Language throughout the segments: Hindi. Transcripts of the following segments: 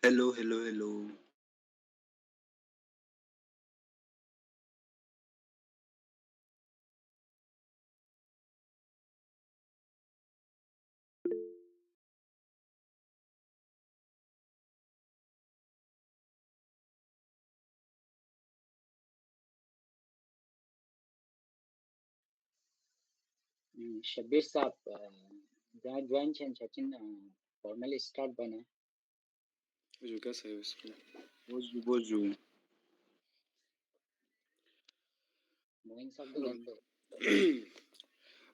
Hello, hello, hello. शब्बीर साहब, Joint and Sachin formally start बना. जो कैसा है इसमें Bonjour, bonjour. मोइन साहब तो गंदे.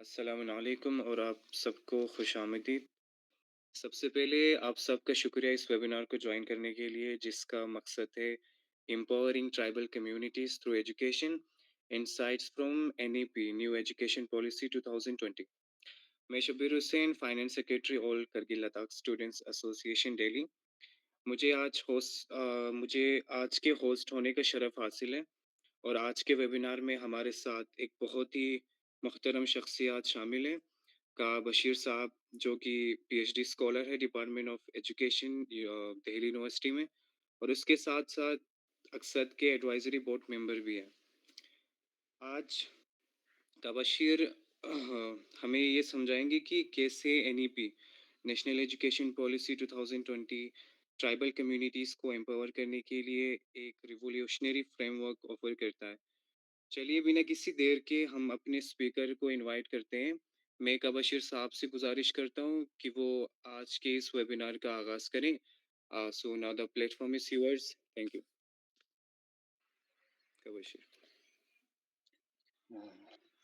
अस्सलामु अलैकुम और आप सबको खुशामदीद। सबसे पहले आप सबका शुक्रिया इस वेबिनार को ज्वाइन करने के लिए, जिसका मकसद है empowering tribal communities through education, insights from NEP new education policy 2020। मैं Shabbir Hussain, finance secretary all Kargil Ladakh students association Delhi. मुझे आज के होस्ट होने का शरफ हासिल है और आज के वेबिनार में हमारे साथ एक बहुत ही मुहतरम शख्सियत शामिल है। का बशीर साहब, जो कि पीएचडी स्कॉलर है department of education Delhi university में, और उसके साथ साथ अक्सद के एडवाइजरी बोर्ड मेंबर भी है। आज का बशीर हमें ये समझाएंगे कि कैसे NEP national education policy 2020 tribal communities को एम्पावर करने के लिए एक रिवोल्यूशनरी फ्रेमवर्क ऑफर करता है। चलिए बिना किसी देर के हम अपने स्पीकर को इनवाइट करते हैं। मैं कबशीर साहब से गुजारिश करता हूँ कि वो आज के इस वेबिनार का आगाज़ करें। So now the platform is yours. Thank you कबशीर।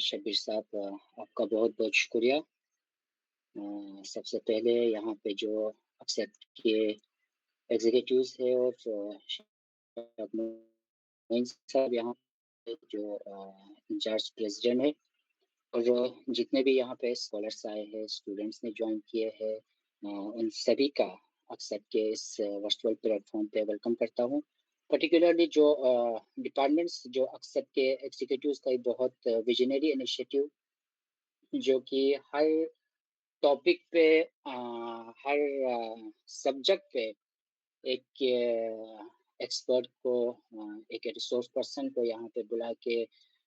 शब्बीर साहब, आपका बहुत बहुत शुक्रिया। सबसे पहले यहाँ पे जो अक्सर के एग्जीक्यूटिव्स है और मोइन साहब यहाँ पे जो इंचार्ज प्रेसिडेंट है, और जितने भी यहाँ पे स्कॉलर्स आए हैं, स्टूडेंट्स ने ज्वाइन किए हैं, उन सभी का अक्सर के इस वर्चुअल प्लेटफॉर्म पे वेलकम करता हूँ। पर्टिकुलरली जो डिपार्टमेंट्स, जो अक्सर के एग्जीक्यूटिव्स का एक बहुत विजनरी इनिशिएटिव, जो कि हर टॉपिक पे, हर सब्जेक्ट पे एक एक्सपर्ट को, एक रिसोर्स पर्सन को यहाँ पे बुला के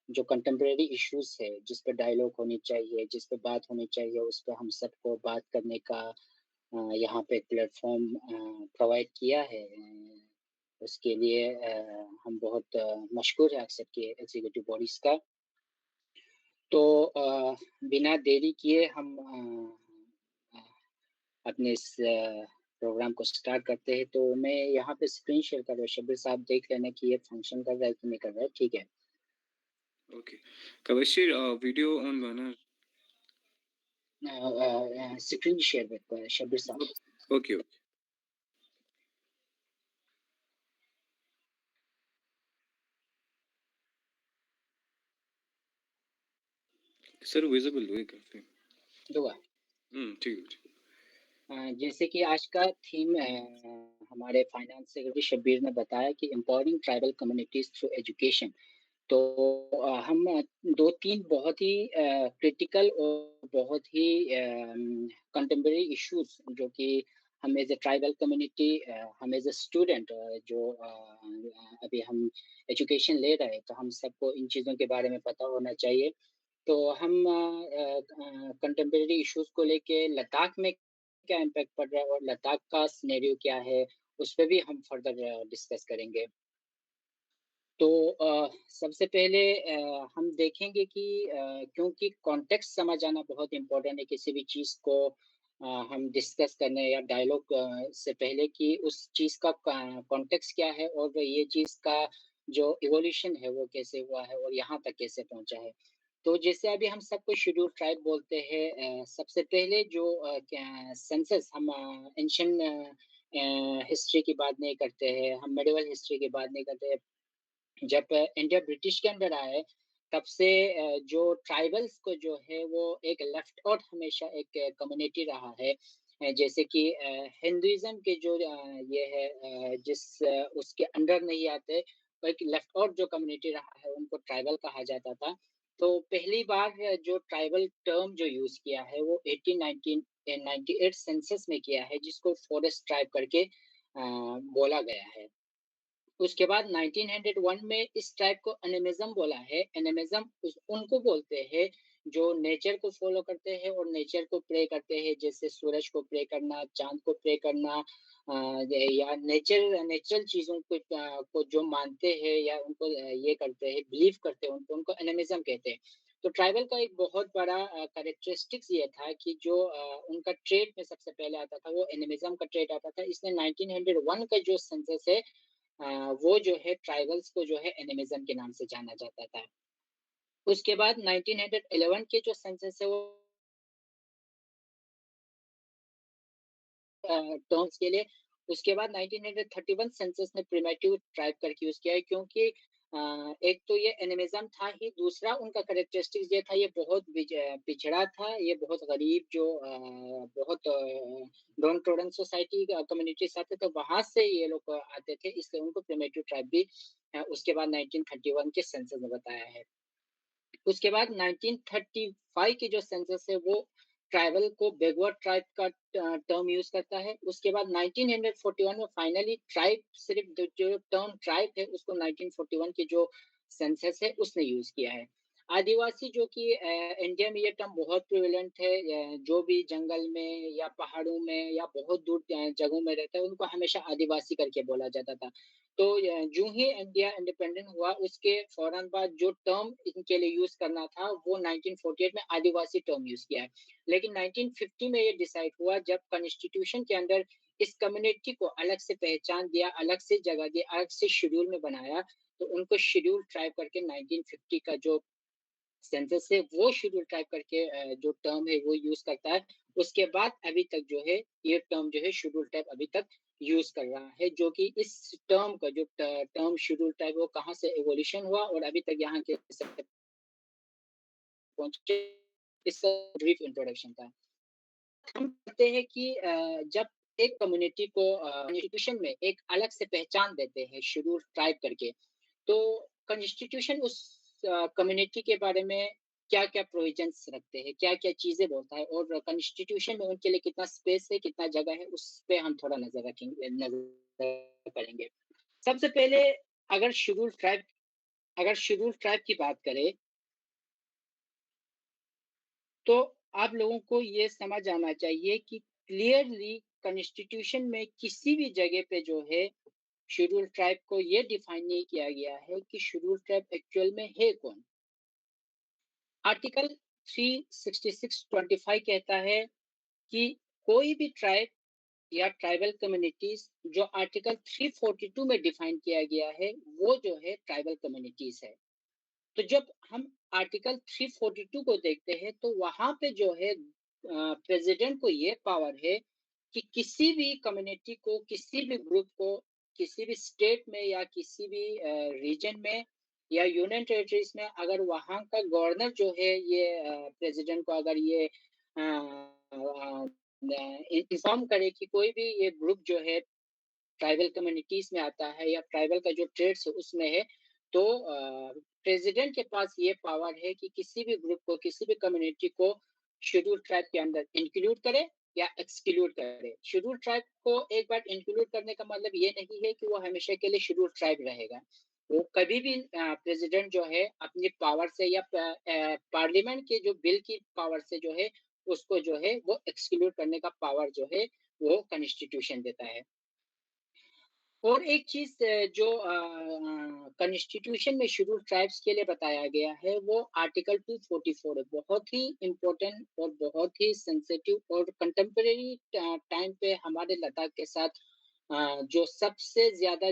जो कंटेम्प्रेरी इश्यूज है, जिस पे डायलॉग होनी चाहिए, जिस पे बात होनी चाहिए, उस पे हम सबको बात करने का यहाँ पे प्लेटफॉर्म प्रोवाइड किया है। उसके लिए हम बहुत मशकूर है अक्सर के एग्जीक्यूटिव बॉडीज का। तो बिना देरी किए हम अपने इस प्रोग्राम को स्टार्ट करते हैं। तो मैं यहाँ पे स्क्रीन शेयर कर रहा हूँ, शब्बीर साहब देख लेना कि ये फंक्शन कर रहा है कि नहीं कर रहा है। ठीक है, ओके कबशीर, वीडियो ऑन बना। स्क्रीन शेयर with शब्बीर साहब। ओके ओके सर, विजिबल हुए काफी। दुआ। ठीक है, ठीक है। जैसे कि आज का थीम हमारे फाइनेंस सेक्रेटरी शब्बीर ने बताया कि empowering tribal communities through education. तो हम दो तीन बहुत ही क्रिटिकल और बहुत ही कंटेम्प्रेरी इश्यूज, जो कि हम एज ए ट्राइबल कम्युनिटी, हम एज ए स्टूडेंट, जो अभी हम एजुकेशन ले रहे हैं, तो हम सबको इन चीज़ों के बारे में पता होना चाहिए। तो हम कंटेम्प्रेरी इश्यूज को लेके लद्दाख में क्या इम्पैक्ट पड़ रहा है और लद्दाख का सिनेरियो क्या है, उस पे भी हम फर्दर डिस्कस करेंगे। तो सबसे पहले हम देखेंगे कि क्योंकि कॉन्टेक्स्ट समझ आना बहुत इम्पोर्टेंट है किसी भी चीज़ को हम डिस्कस करने या डायलॉग से पहले, कि उस चीज़ का कॉन्टेक्स्ट क्या है और ये चीज़ का जो इवोल्यूशन है वो कैसे हुआ है और यहाँ तक कैसे पहुँचा है। तो जैसे अभी हम सबको शेड्यूल ट्राइब बोलते हैं, सबसे पहले जो सेंसस हम एंशियंट हिस्ट्री की बात नहीं करते हैं, हम मेडिवल हिस्ट्री की बात नहीं करते हैं। जब इंडिया ब्रिटिश के अंदर आए, तब से जो ट्राइबल्स को जो है वो एक लेफ्ट आउट हमेशा एक कम्युनिटी रहा है। जैसे कि हिंदुइज़्म के जो ये है उसके अंडर नहीं आते, बल्कि लेफ्ट आउट जो कम्युनिटी रहा है, उनको ट्राइबल कहा जाता था। तो पहली बार जो ट्राइबल टर्म जो यूज़ किया है, वो 1819 98 सेंसस में किया है, जिसको फॉरेस्ट ट्राइब करके बोला गया है। उसके बाद 1901 में इस ट्राइब को एनिमिज़्म बोला है। एनिमिज़्म उस उनको बोलते हैं जो नेचर को फ़ॉलो करते हैं और नेचर को प्रे करते हैं, जैसे सूरज को प्रे करना, चाँद को प्रे करना, ये या नेचुरल चीज़ों को जो मानते हैं या उनको ये करते हैं, बिलीव करते हैं, उनको एनिमिज़्म कहते हैं। तो ट्राइबल का एक बहुत बड़ा कैरेक्टरिस्टिक्स ये था कि जो उनका ट्रेट में सबसे पहले आता था, वो एनिमिज़्म का ट्रेट आता था। इसने 1901 का जो सेंसस है, अ, वो जो है ट्राइबल्स को जो है एनिमिज़्म के नाम से जाना जाता था। उसके बाद 1911 के जो सेंसस है, वो टर्म्स के लिए। उसके बाद 1931 सेंसस ने प्रिमिटिव ट्राइब करके यूज़ किया है, क्योंकि एक तो ये एनिमिज़्म था ही, दूसरा उनका कैरेक्टरिस्टिक्स ये था, ये बहुत पिछड़ा था, ये बहुत गरीब जो बहुत डाउन ट्रोडन सोसाइटी कम्युनिटी से आते, तो वहाँ से ये लोग आते थे, इसलिए उनको प्रिमिटिव ट्राइब भी उसके बाद 1931 के सेंसस में बताया है। उसके बाद 1935 की जो सेंसस है, वो ट्राइबल को बैकवर्ड ट्राइब का टर्म यूज़ करता है। उसके बाद 1941 में फाइनली ट्राइब, सिर्फ़ जो टर्म ट्राइब है, उसको 1941 की जो सेंसस है, उसने यूज़ किया है। आदिवासी जो कि इंडिया में ये टर्म बहुत प्रिवेलेंट है, जो भी जंगल में या पहाड़ों में या बहुत दूर जगहों में रहता है, उनको हमेशा आदिवासी करके बोला जाता था। तो यूँ ही इंडिया इंडिपेंडेंट हुआ, उसके फ़ौरन बाद जो टर्म इनके लिए यूज़ करना था, वो 1948 में आदिवासी टर्म यूज़ किया है। लेकिन 1950 में ये डिसाइड हुआ, जब कॉन्स्टिट्यूशन के अंदर इस कम्युनिटी को अलग से पहचान दिया, अलग से जगह दी, अलग से शेड्यूल में बनाया, तो उनको शेड्यूल ट्राइब करके 1950 का जो सेंसस है, वो शेड्यूल टाइप करके जो टर्म है वो यूज़ करता है। उसके बाद अभी तक जो है, ये टर्म जो है शेड्यूल टाइप अभी तक यूज़ कर रहा है, जो कि इस टर्म का जो टर्म शेड्यूल टाइप, वो कहाँ से इवोल्यूशन हुआ और अभी तक यहाँ के पहुँचे, इसका ब्रीफ इंट्रोडक्शन था। हम कहते हैं कि जब एक कम्युनिटी को कॉन्स्टिट्यूशन में एक अलग से पहचान देते हैं शेड्यूल ट्राइब करके, तो कॉन्स्टिट्यूशन उस कम्युनिटी के बारे में क्या-क्या प्रोविजंस रखते हैं, क्या-क्या चीज़ें बोलता है, और कॉन्स्टिट्यूशन में उनके लिए कितना स्पेस है, कितना जगह है, उस पे हम थोड़ा नज़र करेंगे। सबसे पहले अगर शेड्यूल ट्राइब अगर शेड्यूल ट्राइब की बात करें, तो आप लोगों को ये समझ आना चाहिए कि क्लियरली कॉन्स्टिट्यूशन में किसी भी जगह पे जो है, शेड्यूल ट्राइब को ये डिफाइन नहीं किया गया है कि शेड्यूल ट्राइब एक्चुअल में है कौन। आर्टिकल 366(25) कहता है कि कोई भी ट्राइब या ट्राइबल कम्युनिटीज जो आर्टिकल 342 में डिफाइन किया गया है, वो जो है ट्राइबल कम्युनिटीज है। तो जब हम आर्टिकल 342 को देखते हैं, तो वहां पे जो है प्रेसिडेंट को ये पावर है कि किसी भी कम्युनिटी को, किसी भी ग्रुप को, किसी भी स्टेट में या किसी भी रीजन में या यूनियन टेरिटरीज में, अगर वहाँ का गवर्नर जो है, ये प्रेसिडेंट को अगर ये इन्फॉर्म करे कि कोई भी ये ग्रुप जो है ट्राइबल कम्युनिटीज में आता है या ट्राइबल का जो ट्रेड्स है उसमें है, तो प्रेसिडेंट के पास ये पावर है कि किसी भी ग्रुप को, किसी भी कम्युनिटी को शेड्यूल ट्राइब के अंदर इंक्लूड करे या एक्सक्लूड करे। शेड्यूल ट्राइब को एक बार इंक्लूड करने का मतलब ये नहीं है कि वो हमेशा के लिए शेड्यूल ट्राइब रहेगा। वो कभी भी प्रेसिडेंट जो है अपनी पावर से या पार्लियामेंट के जो बिल की पावर से जो है, उसको जो है वो एक्सक्लूड करने का पावर जो है, वो कॉन्स्टिट्यूशन देता है। और एक चीज़ जो कॉन्स्टिट्यूशन में शेड्यूल्ड ट्राइब्स के लिए बताया गया है, वो आर्टिकल 244 है। बहुत ही इम्पोर्टेंट और बहुत ही सेंसिटिव, और कंटेम्परेरी टाइम पे हमारे लद्दाख के साथ जो सबसे ज़्यादा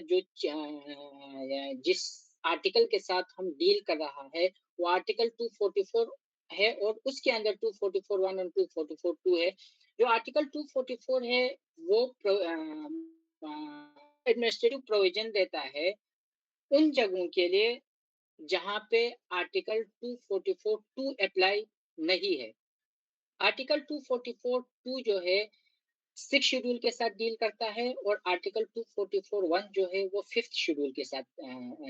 जिस आर्टिकल के साथ हम डील कर रहा है, वो आर्टिकल 244 है, और उसके अंदर 244(1) और 244(2) है। जो आर्टिकल 244 है, वो एडमिनिस्ट्रेटिव प्रोविजन देता है उन जगहों के लिए जहाँ पे आर्टिकल 244(2) अप्लाई नहीं है। आर्टिकल 244(2) जो है, 6 शेड्यूल के साथ डील करता है और आर्टिकल 244(1) जो है वो 5th शेड्यूल के साथ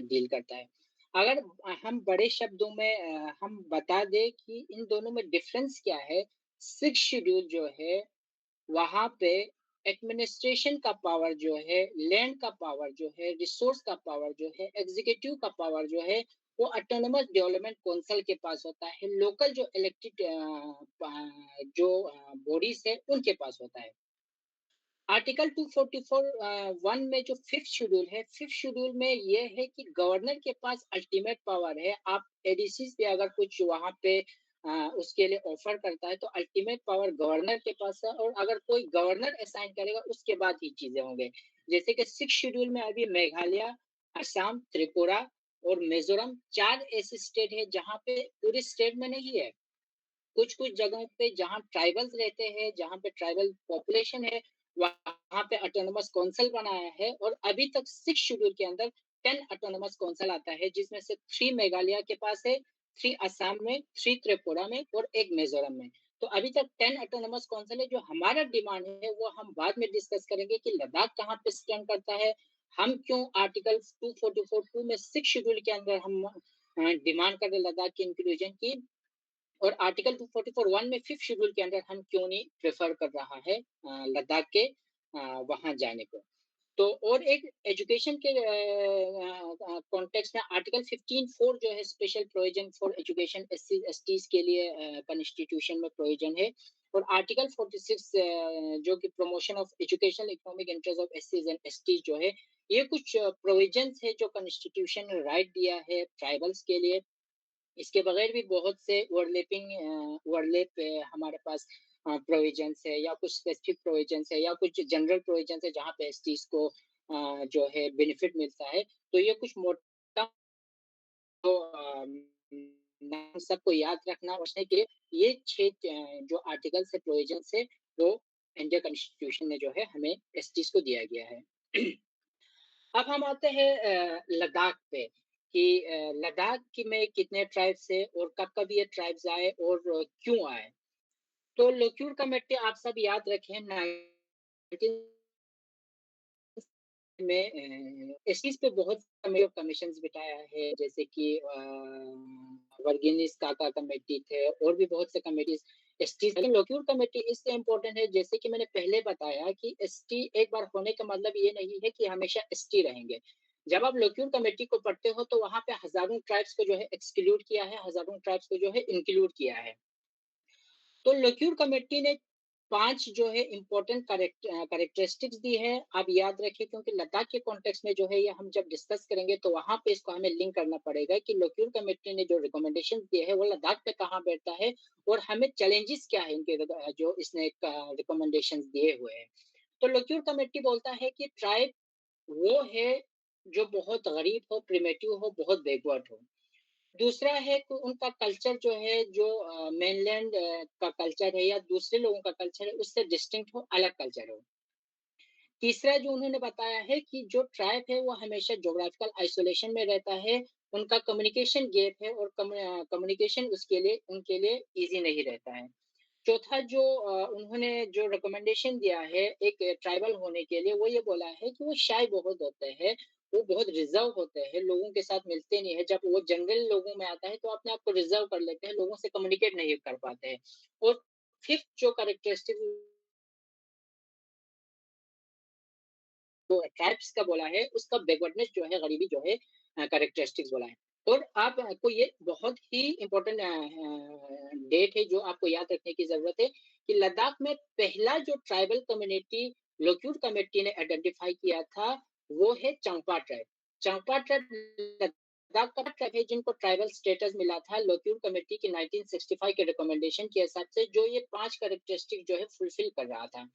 डील करता है। अगर हम बड़े शब्दों में हम बता दें कि इन दोनों में डिफरेंस क्या है, 6 शेड्यूल जो है वहाँ पे एडमिनिस्ट्रेशन का पावर जो है, लैंड का पावर जो है, रिसोर्स का पावर जो है, एग्जीक्यूटिव का पावर जो है, वो ऑटोनोमस डेवलपमेंट काउंसिल के पास होता है। लोकल जो इलेक्टेड जो बॉडीज है उनके पास होता है। आर्टिकल 244 1 में जो फिफ्थ शेड्यूल है, फिफ्थ शेड्यूल में ये है कि गवर्नर के पास अल्टीमेट पावर है। आप एडीसीज पे अगर कुछ वहाँ पे उसके लिए ऑफर करता है तो अल्टीमेट पावर गवर्नर के पास है, और अगर कोई गवर्नर असाइन करेगा उसके बाद ही चीजें होंगे। जैसे कि सिक्स शेड्यूल में अभी मेघालय, असम, त्रिपुरा और मिजोरम 4 ऐसे स्टेट है जहाँ पे पूरे स्टेट में नहीं है। कुछ कुछ जगहों पे जहाँ ट्राइबल्स रहते हैं, जहाँ पे ट्राइबल पॉपुलेशन है, वहाँ पे ऑटोनोमस काउंसिल बनाया है, और अभी तक 6 शेड्यूल के अंदर 10 ऑटोनोमस काउंसिल आता है, जिसमें से 3 मेघालय के पास है, 3 असम में, 3 त्रिपुरा में और 1 मिजोरम में। तो अभी तक 10 ऑटोनोमस काउंसिल है। जो हमारा डिमांड है वो हम बाद में डिस्कस करेंगे कि लद्दाख कहाँ पे स्टैंड करता है, हम क्यों आर्टिकल 244(2) में 6 शेड्यूल के अंदर हम डिमांड कर रहे लद्दाख के इंक्लूजन की, और आर्टिकल 244(1) में फिफ्थ शेड्यूल के अंदर हम क्यों नहीं प्रेफर कर रहा है लद्दाख के वहां जाने को। तो और एक एजुकेशन के कॉन्टेक्स्ट में आर्टिकल 15(4) जो है special provision for education SC STs के लिए कॉन्स्टिट्यूशन में प्रोविजन है, और आर्टिकल 46 जो कि promotion of educational economic interest of एससीज एंड एसटीज जो है, ये कुछ प्रोविजंस है जो कॉन्स्टिट्यूशन ने राइट दिया है ट्राइबल्स के लिए। इसके बगैर भी बहुत से ओवरलैप हमारे पास प्रोविजंस है, या कुछ स्पेसिफिक प्रोविजंस है, या कुछ जनरल प्रोविजंस है जहाँ पे एसटीज को जो है बेनिफिट मिलता है। तो ये कुछ मोटा तो नाम सबको याद रखना उसने कि ये 6 जो आर्टिकल्स है, प्रोविजंस है, वो इंडिया कॉन्स्टिट्यूशन में जो है हमें एसटीज को दिया गया है। अब हम आते हैं लद्दाख पे कि लद्दाख की में कितने ट्राइब्स है और कब कब ये ट्राइब्स आए और क्यों आए। तो लोक्यूर कमेटी आप सब याद रखें 19 में इस चीज पे बहुत कमीशन बिठाया है, जैसे कि वर्गीनिस काका कमेटी थे और भी बहुत से कमेटीज एसटी। लोक्यूर कमेटी इससे इम्पोर्टेंट है, जैसे कि मैंने पहले बताया कि एसटी एक बार होने का मतलब ये नहीं है कि हमेशा एसटी रहेंगे। जब आप लोक्यूर कमेटी को पढ़ते हो तो वहां पे हजारों ट्राइब्स को जो है एक्सक्लूड किया है, हजारों ट्राइब्स को जो है इंक्लूड किया है। तो लोक्यूर कमेटी ने 5 जो है इम्पोर्टेंट कैरेक्टरिस्टिक्स दी है। आप याद रखिए, क्योंकि लद्दाख के कॉन्टेक्स्ट में जो है ये हम जब डिस्कस करेंगे तो वहां पे इसको हमें लिंक करना पड़ेगा कि लोक्यूर कमेटी ने जो रिकमेंडेशन दिए है वो लद्दाख पे कहाँ बैठता है, और हमें चैलेंजेस क्या है इनके जो इसने रिकमेंडेशन दिए हुए हैं। तो लोक्यूर कमेटी बोलता है कि ट्राइब वो है जो बहुत गरीब हो, प्रिमेटिव हो, बहुत बैकवर्ड हो। दूसरा है कि उनका कल्चर जो है, जो मेनलैंड का कल्चर है या दूसरे लोगों का कल्चर है उससे डिस्टिंक्ट हो, अलग कल्चर हो। तीसरा जो उन्होंने बताया है कि जो ट्राइब है वो हमेशा ज्योग्राफिकल आइसोलेशन में रहता है, उनका कम्युनिकेशन गैप है, और कम्युनिकेशन उसके लिए उनके लिए इजी नहीं रहता है। चौथा जो उन्होंने जो रिकमेंडेशन दिया है एक ट्राइबल होने के लिए, वो ये बोला है कि वो शाय बहुत होते हैं, वो बहुत रिजर्व होते हैं, लोगों के साथ मिलते नहीं है। जब वो जंगल लोगों में आता है तो अपने आप को रिजर्व कर लेते हैं, लोगों से कम्युनिकेट नहीं कर पाते हैं। और फिफ्थ जो कैरेक्टरिस्टिक जो ट्राइब्स का बोला है उसका बैकवर्डनेस जो है, गरीबी जो है कैरेक्टरिस्टिक्स बोला है। और आपको ये बहुत ही इम्पोर्टेंट डेट है जो आपको याद रखने की जरूरत है कि लद्दाख में पहला जो ट्राइबल कम्युनिटी लोक्यूट कमेटी ने आइडेंटिफाई किया था वो है चंपा ट्राइब। चंपा ट्राइब लद्दाख का ट्राइब है जिनको ट्राइबल स्टेटस मिला था लोक्यूट कमेटी की 1965 के रिकमेंडेशन के हिसाब से, जो ये 5 कैरेक्टरिस्टिक जो है फुलफिल कर रहा था।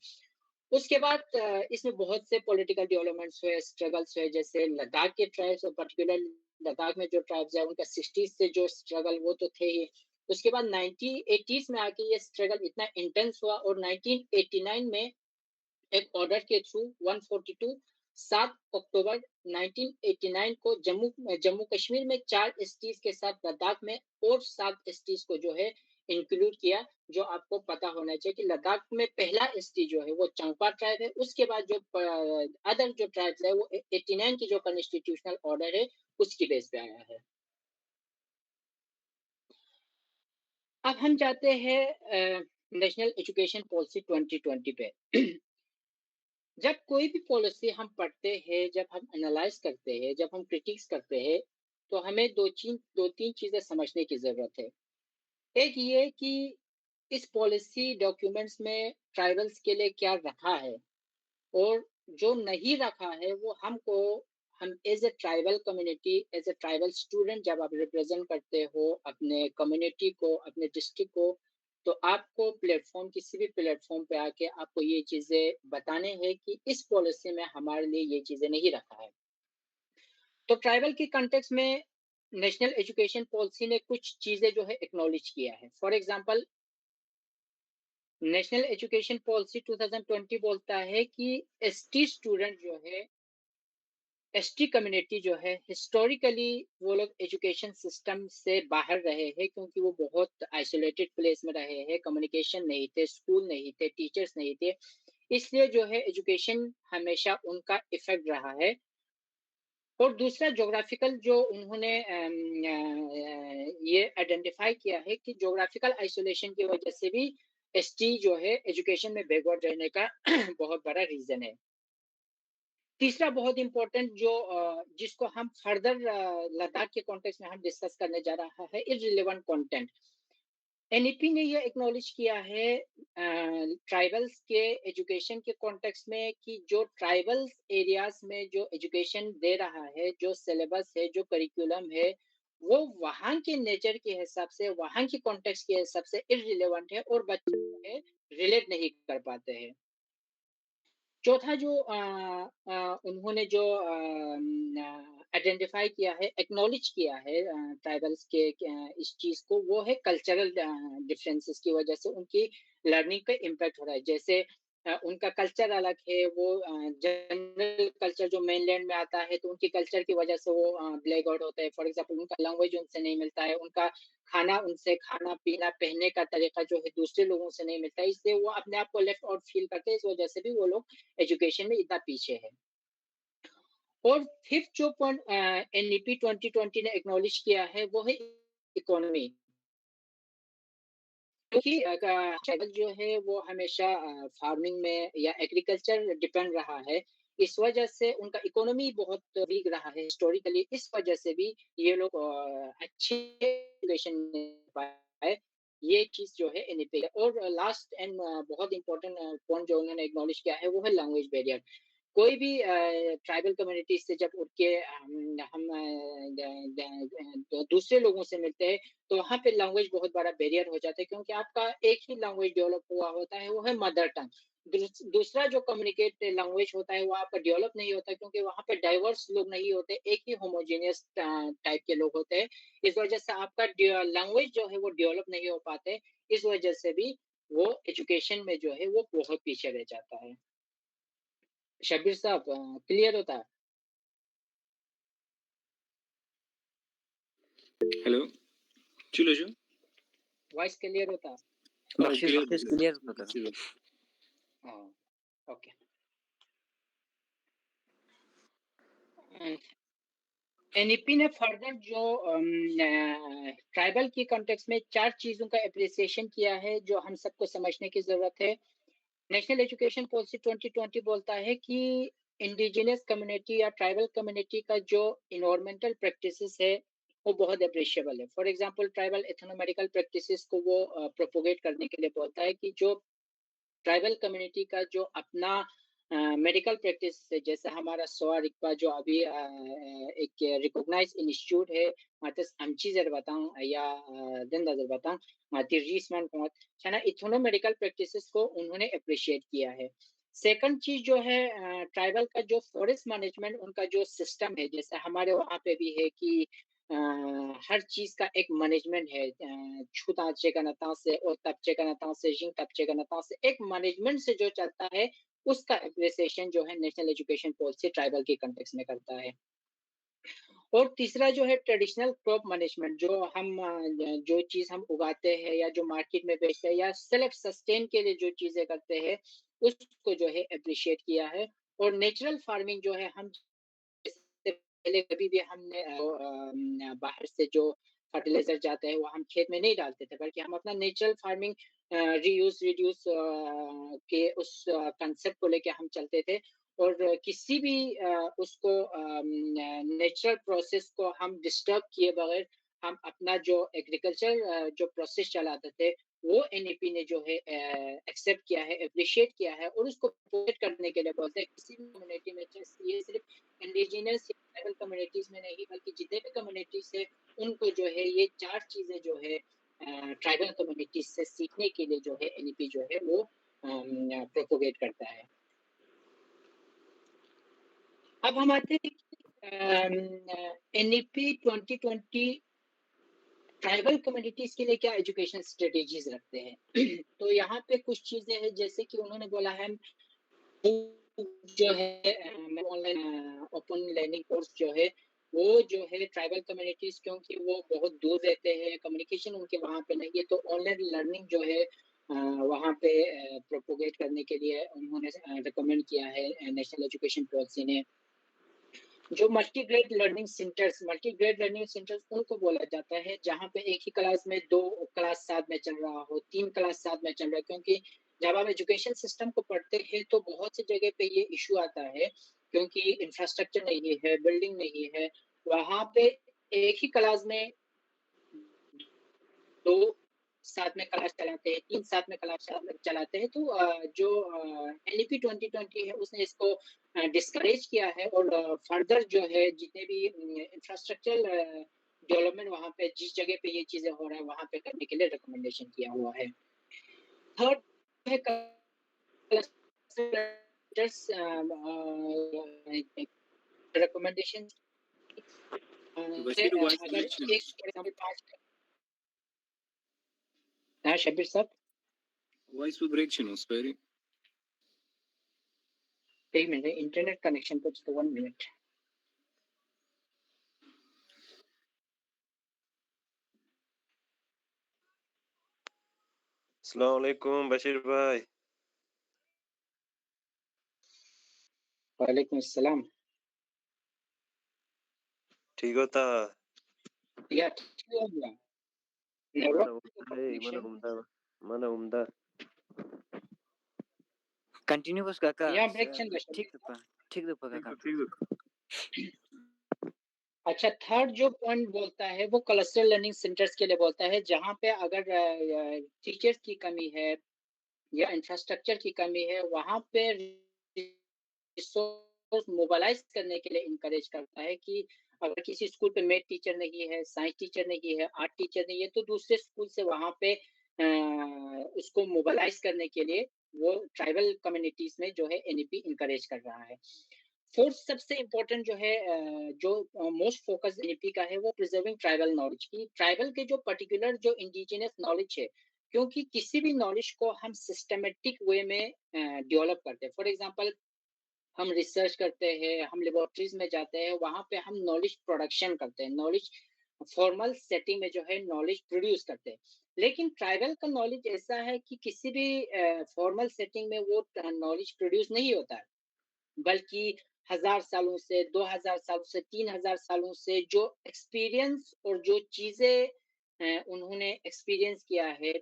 उसके बाद इसमें बहुत से पॉलिटिकल डेवलपमेंट्स हुए, स्ट्रगल्स हुए, जैसे लद्दाख के ट्राइब्स और पर्टिकुलर लद्दाख में जो ट्राइब्स है उनका 60s से जो स्ट्रगल वो तो थे ही। उसके बाद 1980s में आके ये स्ट्रगल इतना इंटेंस हुआ, और 1989 में एक ऑर्डर के थ्रू 142 7 अक्टूबर 1989 को जम्मू जम्मू कश्मीर में 4 एसटीज के साथ लद्दाख में और 7 एसटीज को जो है इंक्लूड किया, जो आपको पता होना चाहिए कि लद्दाख में पहला एसटी जो है वो चंगपा ट्राइब है, उसके बाद जो अदर जो ट्राइब्स है वो 89 की जो कॉन्स्टिट्यूशनल ऑर्डर है उसकी बेस पे आया है। अब हम जाते हैं नेशनल एजुकेशन पॉलिसी 2020 पे। जब कोई भी पॉलिसी हम पढ़ते हैं, जब हम एनालाइज करते हैं, जब हम क्रिटिक्स करते हैं, तो हमें दो तीन चीजें समझने की जरूरत है। एक ये कि इस पॉलिसी डॉक्यूमेंट्स में ट्राइबल्स के लिए क्या रखा है, और जो नहीं रखा है वो हम as a tribal community, as a tribal student जब आप रिप्रेजेंट करते हो अपने कम्युनिटी को, अपने डिस्ट्रिक्ट को, तो आपको प्लेटफॉर्म, किसी भी प्लेटफॉर्म पे आके आपको ये चीजें बताने हैं कि इस पॉलिसी में हमारे लिए ये चीजें नहीं रखा है। तो ट्राइबल की कंटेक्स्ट में नेशनल एजुकेशन पॉलिसी ने कुछ चीजें जो है एक्नॉलेज किया है। For example, national education policy 2020 बोलता है कि एसटी स्टूडेंट जो है, एसटी कम्युनिटी जो है, हिस्टोरिकली वो लोग एजुकेशन सिस्टम से बाहर रहे हैं, क्योंकि वो बहुत आइसोलेटेड प्लेस में रहे हैं, कम्युनिकेशन नहीं थे, स्कूल नहीं थे, टीचर्स नहीं थे, इसलिए जो है एजुकेशन हमेशा उनका इफेक्ट रहा है। और दूसरा ज्योग्राफिकल जो उन्होंने ये आइडेंटिफाई किया है कि ज्योग्राफिकल आइसोलेशन की वजह से भी एसटी जो है एजुकेशन में बैकवर्ड रहने का बहुत बड़ा रीजन है। तीसरा बहुत इंपॉर्टेंट जो जिसको हम फर्दर लद्दाख के कॉन्टेक्स्ट में हम डिस्कस करने जा रहा है, इररिलेवेंट कंटेंट। एनईपी ने ये एक्नॉलेज किया है ट्राइबल्स के एजुकेशन के कॉन्टेक्स्ट में कि जो ट्राइबल्स एरियाज में जो एजुकेशन दे रहा है, जो सिलेबस है, जो करिकुलम है, वो वहाँ के नेचर के हिसाब से, वहाँ की कॉन्टेक्स्ट के हिसाब से इररिलेवेंट है और बच्चे जो है रिलेट नहीं कर पाते हैं। चौथा जो उन्होंने जो आइडेंटिफाई किया है, एक्नॉलेज किया है ट्राइबल्स के इस चीज को, वो है कल्चरल डिफरेंसेस की वजह से उनकी लर्निंग पे इम्पैक्ट हो रहा है। जैसे उनका कल्चर अलग है, वो जनरल कल्चर जो मेनलैंड में आता है, तो उनकी कल्चर की वजह से वो ब्लैक आउट होता है। फॉर एग्जांपल, उनका लैंग्वेज उनसे नहीं मिलता है, उनका खाना उनसे, खाना पीना पहनने का तरीका जो है दूसरे लोगों से नहीं मिलता है, इसलिए वो अपने आप को लेफ्ट आउट फील करते हैं। इस वजह से भी वो लोग एजुकेशन में इतना पीछे है। और फिफ्थ जो पॉइंट एनईपी 2020 ने एक्नॉलेज किया है वो है इकोनॉमी, क्योंकि ट्राइबल जो है वो हमेशा फार्मिंग में या एग्रीकल्चर डिपेंड रहा है। इस वजह से उनका इकोनॉमी बहुत वीक रहा है हिस्टोरिकली, इस वजह से भी ये लोग अच्छे एजुकेशन पाए। ये चीज जो है एनईपी। और लास्ट एंड बहुत इंपॉर्टेंट पॉइंट जो उन्होंने एक्नॉलेज किया है वो है लैंग्वेज बैरियर। कोई भी ट्राइबल कम्युनिटी से जब उठ के हम दूसरे लोगों से मिलते हैं, तो वहाँ पे लैंग्वेज बहुत बड़ा बैरियर हो जाता है, क्योंकि आपका एक ही लैंग्वेज डेवलप हुआ होता है, वो है मदर टंग। दूसरा जो कम्युनिकेट लैंग्वेज होता है वो आपका डेवलप नहीं होता, क्योंकि वहाँ पे डाइवर्स लोग नहीं होते, एक ही होमोजेनियस टाइप के लोग होते हैं। इस वजह से आपका लैंग्वेज जो है वो डेवलप नहीं हो पाते। इस वजह से भी वो एजुकेशन में जो है वो बहुत पीछे रह जाता है। शब्बीर साहब, क्लियर होता है? हेलो, चलो जो वॉइस क्लियर होता है? बख्शीश क्लियर होता है। हाँ, ओके। एनईपी ने फर्दर जो ट्राइबल की कॉन्टेक्स्ट में 4 चीजों का एप्रिसिएशन किया है, जो हम सबको समझने की जरूरत है। नेशनल एजुकेशन पॉलिसी 2020 बोलता है कि इंडिजिनियस कम्युनिटी या ट्राइबल कम्युनिटी का जो इन्वायरमेंटल प्रैक्टिसेस है वो बहुत अप्रिशिएबल है। फॉर एग्जांपल, ट्राइबल एथनोमेडिकल प्रैक्टिसेस को वो प्रोपोगेट करने के लिए बोलता है कि जो ट्राइबल कम्युनिटी का जो अपना मेडिकल प्रैक्टिस है, जैसे हमारा सोआ रिकपा जो अभी एक रिकॉग्नाइज इंस्टीट्यूट है, मातस अमची जरबातां या दिन जरबातां माती रीसमान कुमार छना इथोनो मेडिकल प्रैक्टिसेस को उन्होंने अप्रिशिएट किया है। सेकंड चीज जो है, ट्राइबल का जो फॉरेस्ट मैनेजमेंट उनका जो सिस्टम है, जैसे हमारे वहाँ पे भी है कि हर चीज का एक मैनेजमेंट है, छूताचे का नता से और तपचे का नता से जिंग तपचे का नता से एक मैनेजमेंट से जो चलता है, उसका एप्रिसिएशन जो है नेशनल एजुकेशन पॉलिसी ट्राइबल के कंटेक्स्ट में करता है। और तीसरा जो है ट्रेडिशनल क्रॉप मैनेजमेंट, जो चीज़ हम उगाते हैं या जो मार्केट में बेचते हैं या सेल्फ सस्टेन के लिए जो चीज़ें करते हैं, उसको जो है एप्रिशिएट किया है। और नेचुरल फार्मिंग जो है, हम इससे पहले कभी भी हमने बाहर से जो फर्टिलाइज़र जाता है, वो हम खेत में नहीं डालते थे, बल्कि हम अपना नेचुरल फार्मिंग रीयूज़, रिड्यूस के उस कांसेप्ट को लेके हम चलते थे। और किसी भी नेचुरल प्रोसेस को हम डिस्टर्ब किए बगैर हम अपना जो एग्रीकल्चर जो प्रोसेस चलाते थे, वो एनईपी ने जो है एक्सेप्ट किया है, एप्रिशिएट किया है और उसको प्रोटेक्ट करने के लिए बोलते हैं। किसी भी कम्युनिटी में, ये सिर्फ इंडिजिनस या ट्राइबल कम्युनिटीज में नहीं, बल्कि जितने भी कम्युनिटीज है, उनको जो है ये 4 चीजें जो है ट्राइबल कम्युनिटीज से सीखने के लिए जो है एनईपी जो है वो प्रोपोगेट करता है। अब हम आते हैं कि एनईपी 2020 ट्राइबल कम्युनिटीज के लिए क्या एजुकेशन स्ट्रेटेजीज रखते हैं। तो यहाँ पे कुछ चीजें हैं, जैसे कि उन्होंने बोला है जो है ऑनलाइन ओपन लर्निंग कोर्स जो है, वो जो है ट्राइबल कम्युनिटीज, क्योंकि वो बहुत दूर रहते हैं, कम्युनिकेशन उनके वहाँ पे नहीं है, तो ऑनलाइन लर्निंग जो है वहाँ पे प्रोपोगेट करने के लिए उन्होंने रिकमेंड किया है नेशनल एजुकेशन पॉलिसी ने। जो मल्टी ग्रेड लर्निंग सेंटर्स उनको बोला जाता है जहाँ पे एक ही क्लास में 2 क्लास साथ में चल रहा हो, 3 क्लास साथ में चल रहा है। क्योंकि जब आप एजुकेशन सिस्टम को पढ़ते हैं तो बहुत सी जगह पे ये इश्यू आता है, क्योंकि इंफ्रास्ट्रक्चर नहीं है, बिल्डिंग नहीं है। वहाँ पे एक ही क्लास में 2 साथ में क्लास चलाते हैं, 3 साथ में क्लास चलाते हैं। तो जो एनईपी 2020 है, उसने इसको डिस्करेज किया है और फर्दर जो है जितने भी इंफ्रास्ट्रक्चर डेवलपमेंट वहाँ पे जिस जगह पे ये चीज़ें हो रहा है, वहाँ पे करने के लिए रिकमेंडेशन किया हुआ है। थर्ड है क्लस्टर्स रिकमेंडेशन बशीर वॉइस अगर ब्रेक एक फॉर एग्जांपल 5 हाँ, शब्बीर साहब। वॉइस ब्रेक स्पेरी एक मिनट, इंटरनेट कनेक्शन पे तो 1 मिनट। अस्सलाम वालेकुम बशीर भाई। वालेकुम अस्सलाम। ठीक होता या ठीक हो गया। mana umda कंटिन्यू बस काका या ब्रेक चल रहा है। ठीक दो काका। अच्छा, थर्ड जो पॉइंट बोलता है वो क्लस्टर लर्निंग सेंटर्स के लिए बोलता है, जहाँ पे अगर टीचर्स की कमी है या इंफ्रास्ट्रक्चर की कमी है, वहाँ पे रिसोर्स मोबिलाइज करने के लिए इनकरेज करता है कि अगर किसी स्कूल पे मैथ टीचर नहीं है, साइंस टीचर नहीं है, आर्ट टीचर नहीं है, तो दूसरे स्कूल से वहाँ पे उसको मोबिलाइज करने के लिए वो ट्राइबल कम्युनिटीज में जो है एनईपी इनकरेज कर रहा है। फोर्थ सबसे इम्पोर्टेंट जो है जो मोस्ट फोकस एनईपी का है, वो प्रिजर्विंग ट्राइबल नॉलेज की, ट्राइबल के जो पर्टिकुलर जो इंडिजिनस नॉलेज है। क्योंकि किसी भी नॉलेज को हम सिस्टमेटिक वे में डेवलप करते हैं। फॉर एग्जांपल, हम रिसर्च करते हैं, हम लेबोरेटरीज में जाते हैं, वहां पे हम नॉलेज प्रोडक्शन करते हैं, नॉलेज फॉर्मल सेटिंग में जो है नॉलेज प्रोड्यूस करते हैं। लेकिन ट्राइबल का नॉलेज ऐसा है कि किसी भी फॉर्मल सेटिंग में वो नॉलेज प्रोड्यूस नहीं होता है, बल्कि 1000 सालों से, 2000 सालों से, 3000 सालों से जो एक्सपीरियंस और जो चीजें उन्होंने एक्सपीरियंस किया है,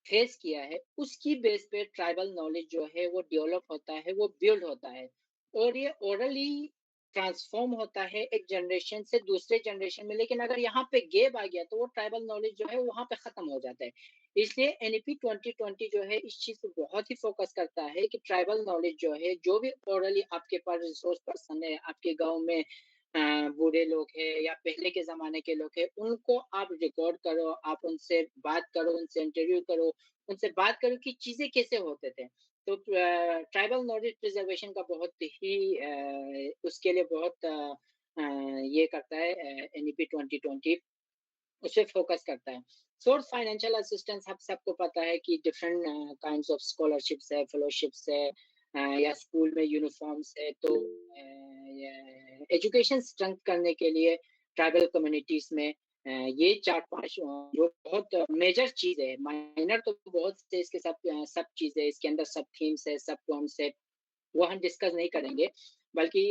फेस किया है, उसकी बेस पे ट्राइबल नॉलेज जो है वो डेवलप होता है, वो बिल्ड होता है। और ये ओरली ट्रांसफॉर्म होता है एक जनरेशन से दूसरे जनरेशन में। लेकिन अगर यहाँ पे गैप आ गया तो वो ट्राइबल नॉलेज जो है वहाँ पे खत्म हो जाता है। इसलिए एनईपी 2020 जो है इस चीज पे बहुत ही फोकस करता है कि ट्राइबल नॉलेज जो है, जो भी ओरली आपके पास रिसोर्स पर्सन है, आपके गाँव में बूढ़े लोग हैं या पहले के ज़माने के लोग हैं, उनको आप रिकॉर्ड करो, आप उनसे बात करो, उनसे इंटरव्यू करो, उनसे बात करो कि चीज़ें कैसे होते थे। तो ट्राइबल नॉलेज प्रिजर्वेशन का बहुत ही उसके लिए बहुत ये करता है एनईपी 2020, उसे फोकस करता है। सोर्स फाइनेंशियल असिस्टेंस हम सबको पता है कि डिफरेंट काइंड्स ऑफ स्कॉलरशिप्स है, फेलोशिप्स है, या स्कूल में यूनिफॉर्म्स है। तो एजुकेशन स्ट्रेंथ करने के लिए ट्राइबल कम्युनिटीज़ में ये 4-5 जो बहुत मेजर चीज़ है, माइनर तो बहुत से इसके सब चीज़ें इसके अंदर सब थीम्स है, सब कॉन्सेप्ट वो हम डिस्कस नहीं करेंगे, बल्कि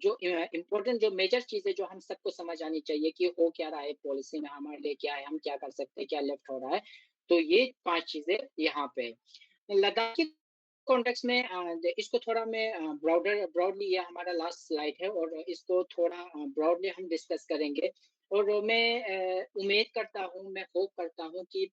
जो इम्पोर्टेंट जो मेजर चीज़ें जो हम सबको समझ आनी चाहिए कि हो क्या रहा है पॉलिसी में हमारे लिए क्या है, हम क्या कर सकते हैं, क्या लेफ्ट हो रहा है। तो ये 5 चीज़ें यहाँ पे है। लद्दाख के कॉन्टेक्स्ट में इसको थोड़ा मैं ब्रॉडली ये हमारा लास्ट स्लाइड है और इसको थोड़ा ब्रॉडली हम डिस्कस करेंगे और मैं उम्मीद करता हूँ, मैं होप करता हूँ कि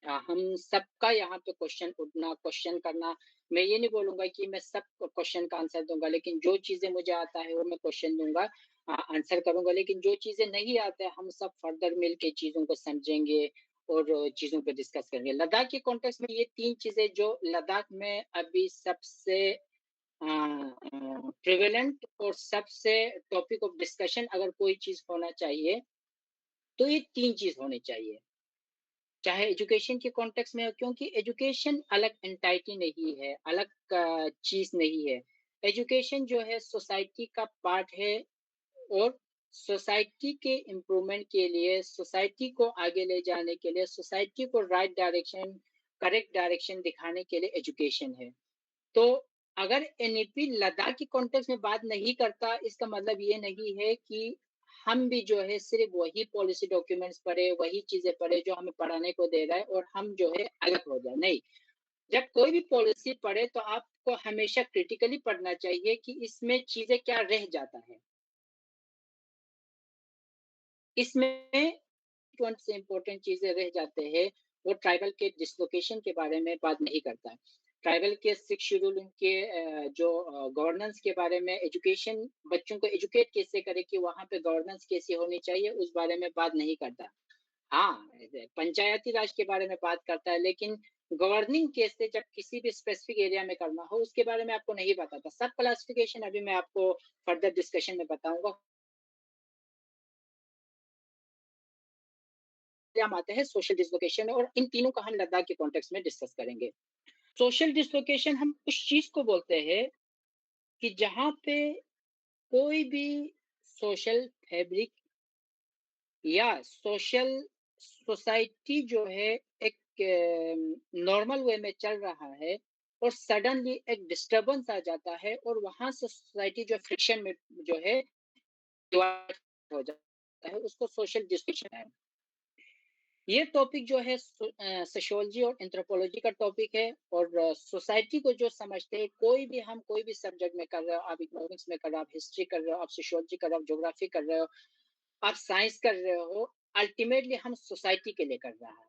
हम सबका यहाँ पे क्वेश्चन उठना, क्वेश्चन करना, मैं ये नहीं बोलूँगा कि मैं सब क्वेश्चन का आंसर दूँगा, लेकिन जो चीज़ें मुझे आता है वो मैं क्वेश्चन दूँगा, आंसर करूँगा, लेकिन जो चीज़ें नहीं आते हैं, हम सब फर्दर मिल के चीज़ों को समझेंगे और चीज़ों पे डिस्कस करेंगे। लद्दाख के कॉन्टेक्स्ट में ये 3 चीज़ें जो लद्दाख में अभी सबसे प्रेवेलेंट और सबसे टॉपिक ऑफ डिस्कशन अगर कोई चीज़ होना चाहिए, तो ये 3 चीज़ होनी चाहिए। चाहे एजुकेशन के कॉन्टेक्स्ट में हो क्योंकि एजुकेशन अलग एंटाइटी नहीं है, अलग चीज़ नहीं है। एजुकेशन जो है सोसाइटी का पार्ट है और सोसाइटी के इम्प्रूवमेंट के लिए, सोसाइटी को आगे ले जाने के लिए, सोसाइटी को राइट डायरेक्शन, करेक्ट डायरेक्शन दिखाने के लिए एजुकेशन है। तो अगर एनईपी लद्दाख के कॉन्टेक्स्ट में बात नहीं करता, इसका मतलब ये नहीं है कि हम भी जो है सिर्फ वही पॉलिसी डॉक्यूमेंट्स पढ़े, वही चीज़ें पढ़े जो हमें पढ़ाने को दे रहा है और हम जो है अलग हो जाए, नहीं। जब कोई भी पॉलिसी पढ़े तो आपको हमेशा क्रिटिकली पढ़ना चाहिए कि इसमें चीज़ें क्या रह जाता है। इसमें कौन से इम्पोर्टेंट चीज़ें रह जाते हैं, वो ट्राइबल के डिसलोकेशन के बारे में बात नहीं करता है। ट्राइबल के 6 शेड्यूल उनके जो गवर्नेंस के बारे में एजुकेशन बच्चों को एजुकेट कैसे करें कि वहाँ पे गवर्नेंस कैसी होनी चाहिए, उस बारे में बात नहीं करता। हाँ, पंचायती राज के बारे में बात करता है, लेकिन गवर्निंग कैसे जब किसी भी स्पेसिफिक एरिया में करना हो, उसके बारे में आपको नहीं बताता। सब क्लासिफिकेशन अभी मैं आपको फर्दर डिस्कशन में बताऊँगा। हम आते हैं सोशल डिसलोकेशन और इन तीनों का हम लद्दाख के कॉन्टेक्स्ट में डिस्कस करेंगे। सोशल डिसलोकेशन हम उस चीज़ को बोलते हैं कि जहाँ पे कोई भी सोशल फैब्रिक या सोशल सोसाइटी जो है एक नॉर्मल वे में चल रहा है और सडनली एक डिस्टरबेंस आ जाता है और वहाँ से सोसाइटी जो फ्रिक्शन में जो है डिवाइड हो जाता है, उसको सोशल डिसलोकेशन है। ये टॉपिक जो है सोशियोलॉजी और एंथ्रोपोलॉजी का टॉपिक है और सोसाइटी को जो समझते हैं कोई भी सब्जेक्ट में कर रहे हो, आप इकोनॉमिक्स में कर रहे हो, आप हिस्ट्री कर रहे हो, आप सोशियोलॉजी कर रहे हो, ज्योग्राफी कर रहे हो, आप साइंस कर रहे हो, अल्टीमेटली हम सोसाइटी के लिए कर रहा है।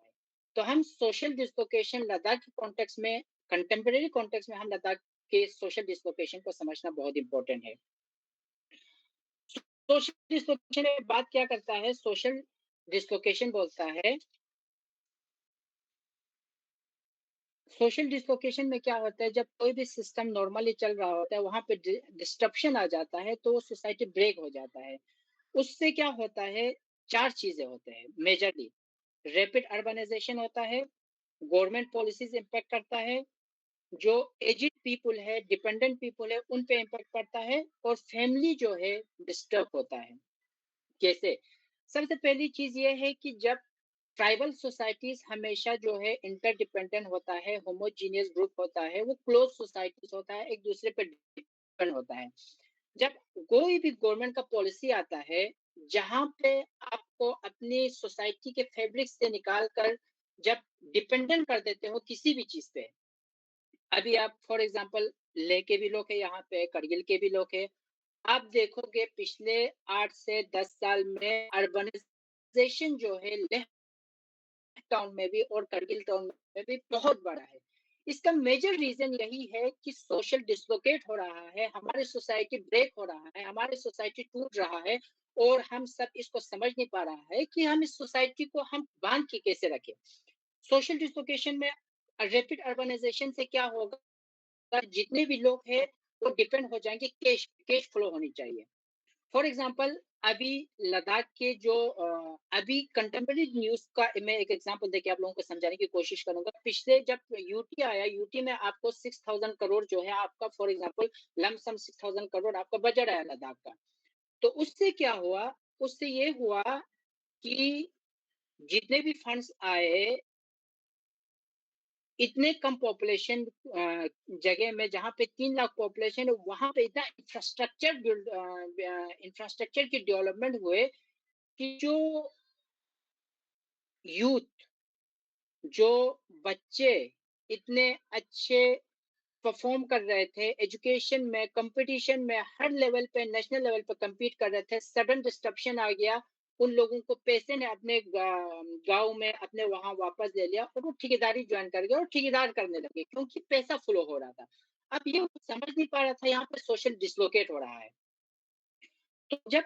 तो हम सोशल डिसलोकेशन लद्दाख के कॉन्टेक्स्ट में, कंटेम्परेरी कॉन्टेक्स्ट में हम लद्दाख के सोशल डिसलोकेशन को समझना बहुत इंपॉर्टेंट है। सोशल डिसलोकेशन में बात क्या करता है? सोशल डिसलोकेशन बोलता है सोशल डिसलोकेशन में क्या होता है जब कोई भी सिस्टम नॉर्मली चल रहा होता है वहां पे डिस्ट्रप्शन आ जाता है तो सोसाइटी ब्रेक हो जाता है। उससे क्या होता है? 4 चीजें होते हैं मेजरली। रैपिड अर्बनाइजेशन होता है, गवर्नमेंट पॉलिसीज इम्पैक्ट करता है, जो एजिड पीपल है, डिपेंडेंट पीपल है, उन पे इम्पैक्ट पड़ता है और फैमिली जो है डिस्टर्ब होता है। कैसे? सबसे पहली चीज ये है कि जब ट्राइबल सोसाइटीज हमेशा जो है इंटरडिपेंडेंट होता है, होमोजीनियस ग्रुप होता है, वो क्लोज सोसाइटीज होता है, एक दूसरे पे डिपेंड होता है। जब कोई भी गवर्नमेंट का पॉलिसी आता है जहां पे आपको अपनी सोसाइटी के फैब्रिक से निकाल कर जब डिपेंडेंट कर देते हो किसी भी चीज पे, अभी आप फॉर एग्जांपल ले के भी लोग है, यहाँ पे करगिल के भी लोग है, आप देखोगे पिछले 8 से 10 साल में अर्बनाइजेशन जो है टाउन में भी और करगिल टाउन में भी बहुत बड़ा है। इसका मेजर रीजन यही है कि सोशल डिसलोकेट हो रहा है, हमारी सोसाइटी ब्रेक हो रहा है, हमारी सोसाइटी टूट रहा है और हम सब इसको समझ नहीं पा रहा है कि हम इस सोसाइटी को हम बांध के कैसे रखें। सोशल डिसलोकेशन में रैपिड अर्बनाइजेशन से क्या होगा, जितने भी लोग हैं वो डिपेंड हो जाएंगे, कैश कैश फ्लो होनी चाहिए। फॉर एग्जांपल अभी लद्दाख के जो अभी कंटेम्परेरी न्यूज़ का मैं एक एग्ज़ाम्पल देके आप लोगों को समझाने की कोशिश करूँगा। पिछले जब यूटी आया, यूटी में आपको 6000 करोड़ जो है आपका फॉर एग्ज़ाम्पल लम सम 6000 करोड़ आपका बजट आया लद्दाख का। तो उससे क्या हुआ? उससे ये हुआ कि जितने भी फंड्स आए, इतने कम पॉपुलेशन जगह में जहाँ पे 3 लाख पॉपुलेशन है, वहाँ पे इतना इंफ्रास्ट्रक्चर की डेवलपमेंट हुए कि जो यूथ, जो बच्चे इतने अच्छे परफॉर्म कर रहे थे एजुकेशन में, कंपटीशन में, हर लेवल पे, नेशनल लेवल पे compete कर रहे थे, सडन डिस्ट्रप्शन आ गया। उन लोगों को पैसे ने अपने गाँव में अपने वहाँ वापस ले लिया और वो ठेकेदारी जॉइन कर गए और ठेकेदार करने लगे क्योंकि पैसा फ्लो हो रहा था। अब ये समझ नहीं पा रहा था यहाँ पे सोशल डिसलोकेट हो रहा है। तो जब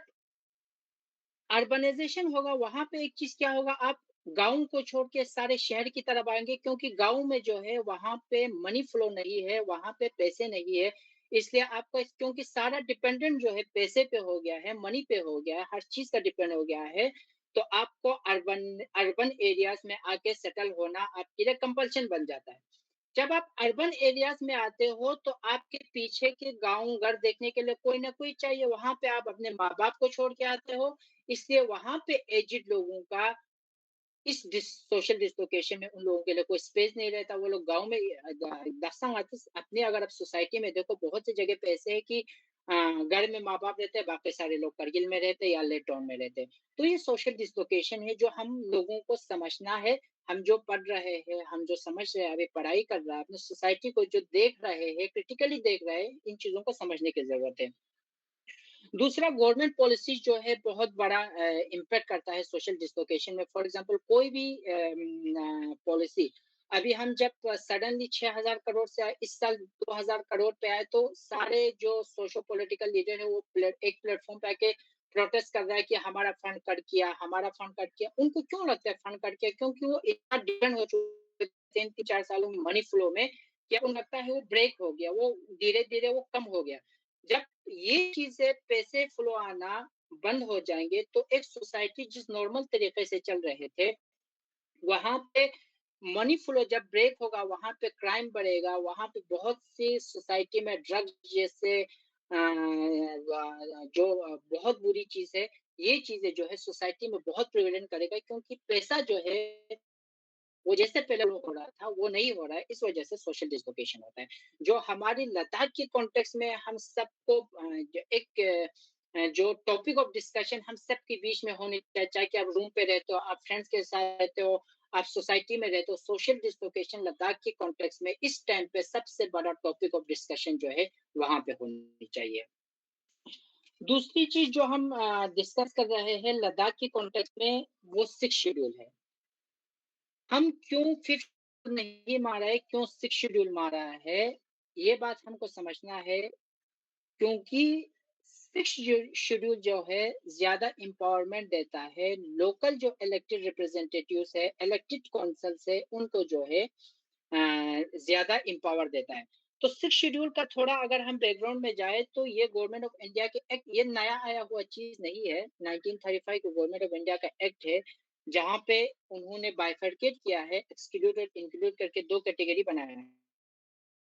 अर्बनाइजेशन होगा वहाँ पे एक चीज़ क्या होगा, आप गाँव को छोड़ के सारे शहर की तरफ आएँगे क्योंकि गाँव में जो है वहाँ पे मनी फ्लो नहीं है, वहाँ पे पैसे नहीं है। इसलिए आपका क्योंकि सारा डिपेंडेंट जो है पैसे पे हो गया है, मनी पे हो गया है, हर चीज़ का डिपेंड हो गया है, तो आपको अर्बन अर्बन एरियाज़ में आके सेटल होना आपके लिए कंपल्शन बन जाता है। जब आप अर्बन एरियाज में आते हो तो आपके पीछे के गाँव घर देखने के लिए कोई ना कोई चाहिए, वहाँ पे आप अपने माँ-बाप को छोड़ के आते हो, इसलिए वहाँ पे एज्ड लोगों का इस सोशल डिसलोकेशन में उन लोगों के लिए कोई स्पेस नहीं रहता। वो लोग गाँव में दसंग आतिस अपने अगर आप सोसाइटी में देखो बहुत सी जगह पे ऐसे है कि घर में माँ-बाप रहते हैं, बाकी सारे लोग करगिल में रहते हैं या लेह टाउन में रहते हैं। तो ये सोशल डिसलोकेशन है जो हम लोगों को समझना है। हम जो पढ़ रहे हैं, हम जो समझ रहे हैं, अभी पढ़ाई कर रहा है, अपनी सोसाइटी को जो देख रहे हैं, क्रिटिकली देख रहे हैं, इन चीज़ों को समझने की ज़रूरत है। दूसरा गवर्नमेंट पॉलिसी जो है बहुत बड़ा इम्पैक्ट करता है सोशल डिसलोकेशन में। फॉर एग्जांपल कोई भी पॉलिसी अभी हम जब सडनली 6000 करोड़ से आए, इस साल 2000 करोड़ पे आए तो सारे जो सोशो पॉलिटिकल लीडर है वो एक प्लेटफॉर्म पे आके प्रोटेस्ट कर रहा है कि हमारा फंड कट किया, हमारा फंड कट किया। उनको क्यों लगता है फंड कट किया? क्योंकि वो इतना डिपेंड हो चुके हैं 3-4 सालों में मनी फ्लो में कि उनको लगता है वो ब्रेक हो गया, वो धीरे-धीरे वो कम हो गया। जब ये चीज़ें पैसे फ्लो आना बंद हो जाएँगे, तो एक सोसाइटी जिस नॉर्मल तरीके से चल रहे थे, वहाँ पे मनी फ्लो जब ब्रेक होगा, वहाँ पे क्राइम बढ़ेगा, वहाँ पे बहुत सी सोसाइटी में ड्रग्स जैसे जो बहुत बुरी चीज़ है, ये चीज़ें जो है सोसाइटी में बहुत प्रेवलेंट करेगा क्योंकि पैसा जो है वो जैसे पहले हो रहा था, वो नहीं हो रहा है, इस वजह से सोशल डिसलोकेशन होता है। जो हमारी लद्दाख के कॉन्टेक्स्ट में हम सबको जो टॉपिक ऑफ डिस्कशन हम सबके बीच में होनी चाहिए, चाहे कि आप रूम पे रहते हो, आप फ्रेंड्स के साथ रहते हो, आप सोसाइटी में रहते हो, सोशल डिसलोकेशन लद्दाख के कॉन्टेक्स्ट में इस टाइम पे सबसे बड़ा टॉपिक ऑफ डिस्कशन जो है, वहाँ पे होनी चाहिए। दूसरी चीज़ जो हम डिस्कस कर रहे हैं लद्दाख के कॉन्टेक्स्ट में, वो 6 शेड्यूल है। हम क्यों 5th नहीं मारा है, क्यों 6th शेड्यूल मारा है, ये बात हमको समझना है क्योंकि 6th शेड्यूल जो है ज़्यादा एम्पावरमेंट देता है, लोकल जो इलेक्टेड रिप्रेजेंटेटिव्स है, इलेक्टेड काउंसिल्स है, उनको जो है ज़्यादा एम्पावर देता है। तो 6th शेड्यूल का थोड़ा अगर हम बैकग्राउंड में जाए तो ये गवर्नमेंट ऑफ इंडिया के एक्ट, ये नया आया हुआ चीज़ नहीं है, 1935 का गवर्नमेंट ऑफ इंडिया का एक्ट है, जहाँ पे उन्होंने बाइफरकेट किया है, एक्सक्लूड और इंक्लूड करके 2 कैटेगरी बनाया है।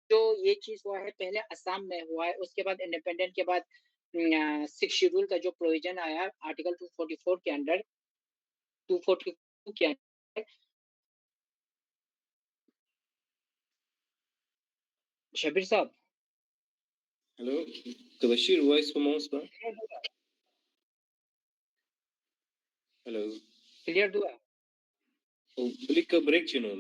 तो ये चीज़ हुआ है पहले असम में हुआ है, उसके बाद इंडिपेंडेंट के बाद 6th शेड्यूल का जो प्रोविज़न आया आर्टिकल 244 के अंडर 242 के अंडर शब्बीर साहब hello, Kabashir voice vamos ba? Hello. Clear हुआ? O balik ka break chino.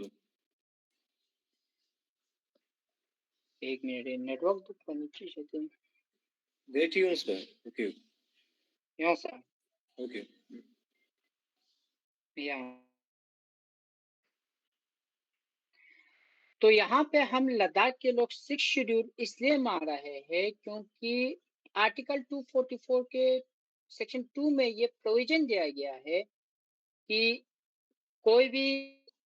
1 minute ये नेटवर्क तो थोड़ा नीचे से There tunes ba? Okay. यहाँ से Okay. यहाँ तो यहाँ पे हम लद्दाख के लोग 6 शेड्यूल इसलिए मान रहे हैं क्योंकि आर्टिकल 244 के सेक्शन 2 में ये प्रोविजन दिया गया है कि कोई भी